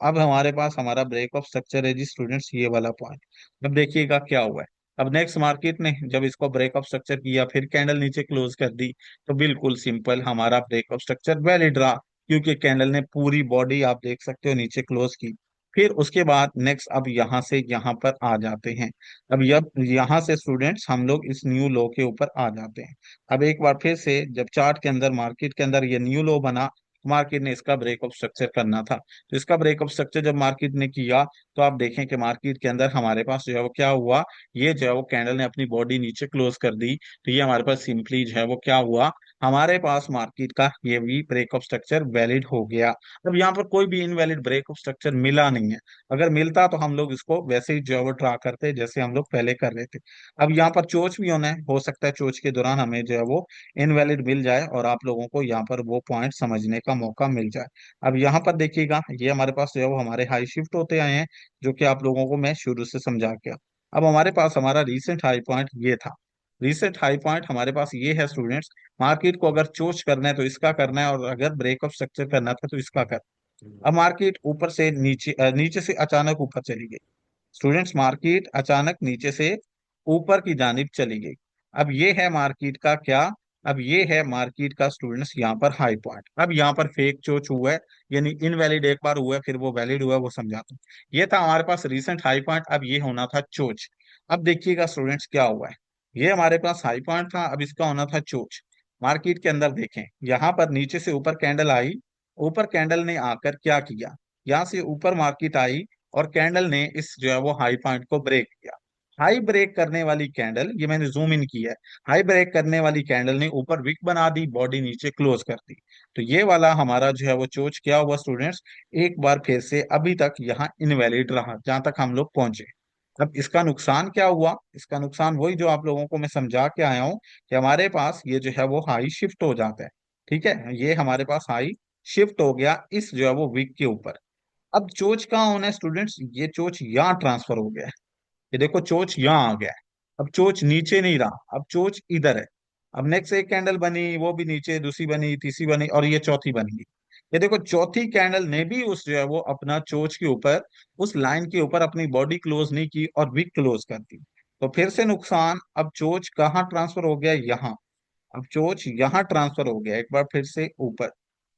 अब हमारे पास हमारा ब्रेक ऑफ स्ट्रक्चर है जी स्टूडेंट्स ये वाला पॉइंट। अब देखिएगा क्या हुआ है। अब नेक्स्ट मार्केट ने जब इसको ब्रेक ऑफ स्ट्रक्चर किया फिर कैंडल नीचे क्लोज कर दी, तो बिल्कुल सिंपल हमारा ब्रेक ऑफ स्ट्रक्चर वैलिड रहा, क्योंकि कैंडल ने पूरी बॉडी आप देख सकते हो नीचे क्लोज की। फिर उसके बाद नेक्स्ट अब यहाँ से यहाँ पर आ जाते हैं। अब यहाँ से स्टूडेंट्स हम लोग इस न्यू लो के ऊपर आ जाते हैं। अब एक बार फिर से जब चार्ट के अंदर मार्केट के अंदर ये न्यू लो बना, मार्केट ने इसका ब्रेक ऑफ स्ट्रक्चर करना था। तो इसका ब्रेक ऑफ स्ट्रक्चर जब मार्केट ने किया, तो आप देखें कि मार्केट के अंदर हमारे पास जो है वो क्या हुआ, ये जो है वो कैंडल ने अपनी बॉडी नीचे क्लोज कर दी। तो ये हमारे पास सिंपली जो है वो क्या हुआ, हमारे पास मार्केट का ये भी ब्रेक ऑफ स्ट्रक्चर वैलिड हो गया। अब यहाँ पर कोई भी इनवैलिड ब्रेक ऑफ स्ट्रक्चर मिला नहीं है। अगर मिलता तो हम लोग इसको वैसे ही जो है वो ड्रा करते जैसे हम लोग पहले कर रहे थे। अब यहाँ पर चोच भी होना है, हो सकता है चोच के दौरान हमें जो है वो इनवैलिड मिल जाए और आप लोगों को यहाँ पर वो पॉइंट समझने का मौका मिल जाए। अब यहाँ पर देखिएगा ये हमारे पास जो है वो हमारे हाई शिफ्ट होते आए हैं, जो कि आप लोगों को मैं शुरू से समझा के। अब हमारे पास हमारा रीसेंट हाई पॉइंट ये था। रीसेंट हाई पॉइंट हमारे पास ये है स्टूडेंट्स। मार्केट को अगर चोच करना है तो इसका करना है, और अगर ब्रेक ऑफ स्ट्रक्चर करना था तो इसका करना। अब मार्केट ऊपर से नीचे नीचे से अचानक ऊपर चली गई। स्टूडेंट्स मार्केट अचानक नीचे से ऊपर की जानिब चली गई। अब ये है मार्केट का क्या, अब ये है मार्केट का स्टूडेंट्स यहाँ पर हाई पॉइंट। अब यहाँ पर फेक चोच हुआ है, यानी इनवैलिड एक बार हुआ है फिर वो वैलिड हुआ है, वो समझाता हूँ। ये था हमारे पास रीसेंट हाई पॉइंट, अब ये होना था चोच। अब देखिएगा स्टूडेंट्स क्या हुआ है। ये हमारे पास हाई पॉइंट था, अब इसका होना था चोच। मार्केट के अंदर देखें, यहाँ पर नीचे से ऊपर कैंडल आई। ऊपर कैंडल ने आकर क्या किया, यहाँ से ऊपर मार्केट आई और कैंडल ने इस जो है वो हाई पॉइंट को ब्रेक किया। हाई ब्रेक करने वाली कैंडल, ये मैंने जूम इन किया है, हाई ब्रेक करने वाली कैंडल ने ऊपर विक बना दी, बॉडी नीचे क्लोज कर दी। तो ये वाला हमारा जो है वो चोच क्या हुआ स्टूडेंट्स, एक बार फिर से अभी तक यहाँ इनवैलिड रहा जहां तक हम लोग पहुंचे। अब इसका नुकसान क्या हुआ, इसका नुकसान वही जो आप लोगों को मैं समझा के आया हूँ कि हमारे पास ये जो है वो हाई शिफ्ट हो जाता है। ठीक है, ये हमारे पास हाई शिफ्ट हो गया इस जो है वो विक के ऊपर। अब चोच कहाँ होना है स्टूडेंट्स, ये चोच यहाँ ट्रांसफर हो गया है। ये देखो चोच यहाँ आ गया है। अब चोच नीचे नहीं रहा, अब चोच इधर है। अब नेक्स्ट एक कैंडल बनी, वो भी नीचे, दूसरी बनी, तीसरी बनी और ये चौथी बनी। ये देखो चौथी कैंडल ने भी उस जो है वो अपना चोच के ऊपर, उस लाइन के ऊपर अपनी बॉडी क्लोज नहीं की और विक क्लोज कर दी। तो फिर से नुकसान, अब चोच कहाँ ट्रांसफर हो गया, यहाँ। अब चोच यहाँ ट्रांसफर हो गया एक बार फिर से ऊपर।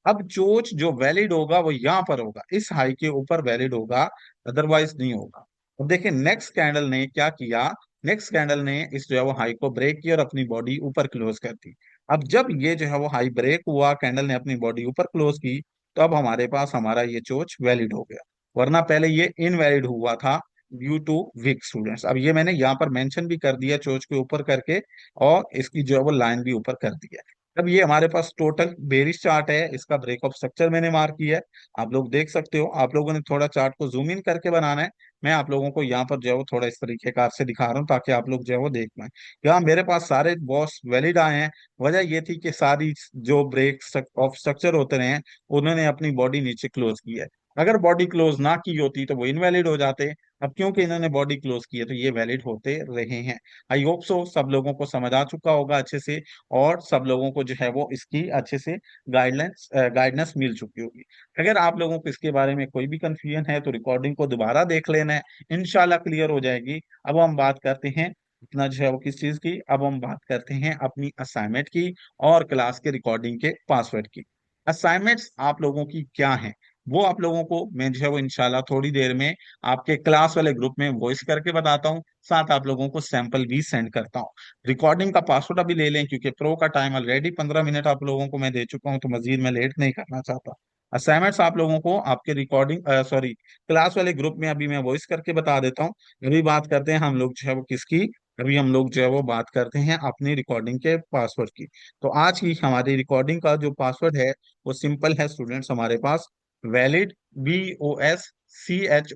अब चोच जो वैलिड होगा वो यहाँ पर होगा, इस हाई के ऊपर वैलिड होगा, अदरवाइज नहीं होगा। अब देखिए नेक्स्ट कैंडल ने क्या किया, नेक्स्ट कैंडल ने इस जो है वो हाई को ब्रेक किया और अपनी बॉडी ऊपर क्लोज कर दी। अब जब ये जो है वो हाई ब्रेक हुआ, कैंडल ने अपनी बॉडी ऊपर क्लोज की, तो अब हमारे पास हमारा ये चोच वैलिड हो गया। वरना पहले ये इनवैलिड हुआ था ड्यू टू वीक स्टूडेंट्स। अब ये मैंने यहाँ पर मेंशन भी कर दिया चोच के ऊपर करके, और इसकी जो है वो लाइन भी ऊपर कर दी है। अब ये हमारे पास टोटल बेरिश चार्ट है, इसका ब्रेक ऑफ स्ट्रक्चर मैंने मार्क किया है। आप लोग देख सकते हो, आप लोगों ने थोड़ा चार्ट को जूम इन करके बनाना है। मैं आप लोगों को यहाँ पर जो है वो थोड़ा इस तरीके कार से दिखा रहा हूँ ताकि आप लोग जो है वो देख पाए। यहाँ मेरे पास सारे बॉस वैलिड आए हैं। वजह ये थी कि सारी जो ब्रेक ऑफ स्ट्रक्चर होते रहे हैं, उन्होंने अपनी बॉडी नीचे क्लोज की है। अगर बॉडी क्लोज ना की होती तो वो इनवैलिड हो जाते। अब क्योंकि इन्होंने बॉडी क्लोज की है तो ये वैलिड होते रहे हैं। आई होप सो सब लोगों को समझ आ चुका होगा अच्छे से, और सब लोगों को जो है वो इसकी अच्छे से गाइडेंस मिल चुकी होगी। अगर आप लोगों को इसके बारे में कोई भी कंफ्यूजन है तो रिकॉर्डिंग को दोबारा देख लेना है, इंशाल्लाह क्लियर हो जाएगी। अब हम बात करते हैं अपना जो है वो किस चीज की, अब हम बात करते हैं अपनी असाइनमेंट की और क्लास के रिकॉर्डिंग के पासवर्ड की। असाइनमेंट्स आप लोगों की क्या है, वो आप लोगों को मैं जो है वो इंशाल्लाह थोड़ी देर में आपके क्लास वाले ग्रुप में वॉइस करके बताता हूँ, साथ आप लोगों को सैंपल भी सेंड करता हूँ। रिकॉर्डिंग का पासवर्ड अभी ले लें, क्योंकि प्रो का टाइम ऑलरेडी 15 मिनट आप लोगों को मैं दे चुका हूँ, तो मजीद मैं लेट नहीं करना चाहता। असाइनमेंट्स आप लोगों को आपके रिकॉर्डिंग सॉरी क्लास वाले ग्रुप में अभी मैं वॉइस करके बता देता हूँ। अभी बात करते हैं हम लोग जो है वो किसकी, अभी हम लोग जो है वो बात करते हैं अपनी रिकॉर्डिंग के पासवर्ड की। तो आज की हमारी रिकॉर्डिंग का जो पासवर्ड है वो सिंपल है स्टूडेंट्स हमारे पास, वैलिड, BOSCHOCH,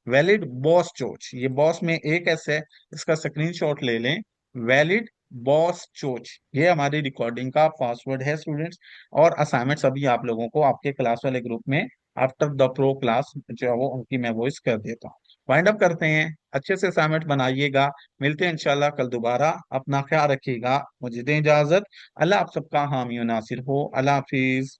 वैलिड बॉस चोच, ये बॉस में एक एस है, इसका स्क्रीनशॉट ले लें। वैलिड बॉस चोच, ये हमारी रिकॉर्डिंग का पासवर्ड है स्टूडेंट्स। और असाइनमेंट्स अभी आप लोगों को आपके क्लास वाले ग्रुप में आफ्टर द प्रो क्लास जो है वो उनकी मैं वॉइस कर देता हूँ। वाइंड अप करते हैं, अच्छे से असाइनमेंट बनाइएगा। मिलते हैं इंशाल्लाह कल दोबारा, अपना ख्याल रखिएगा, मुझे दें इजाजत। अल्लाह आप सबका हामी और नासिर हो, अल्लाह हाफिज।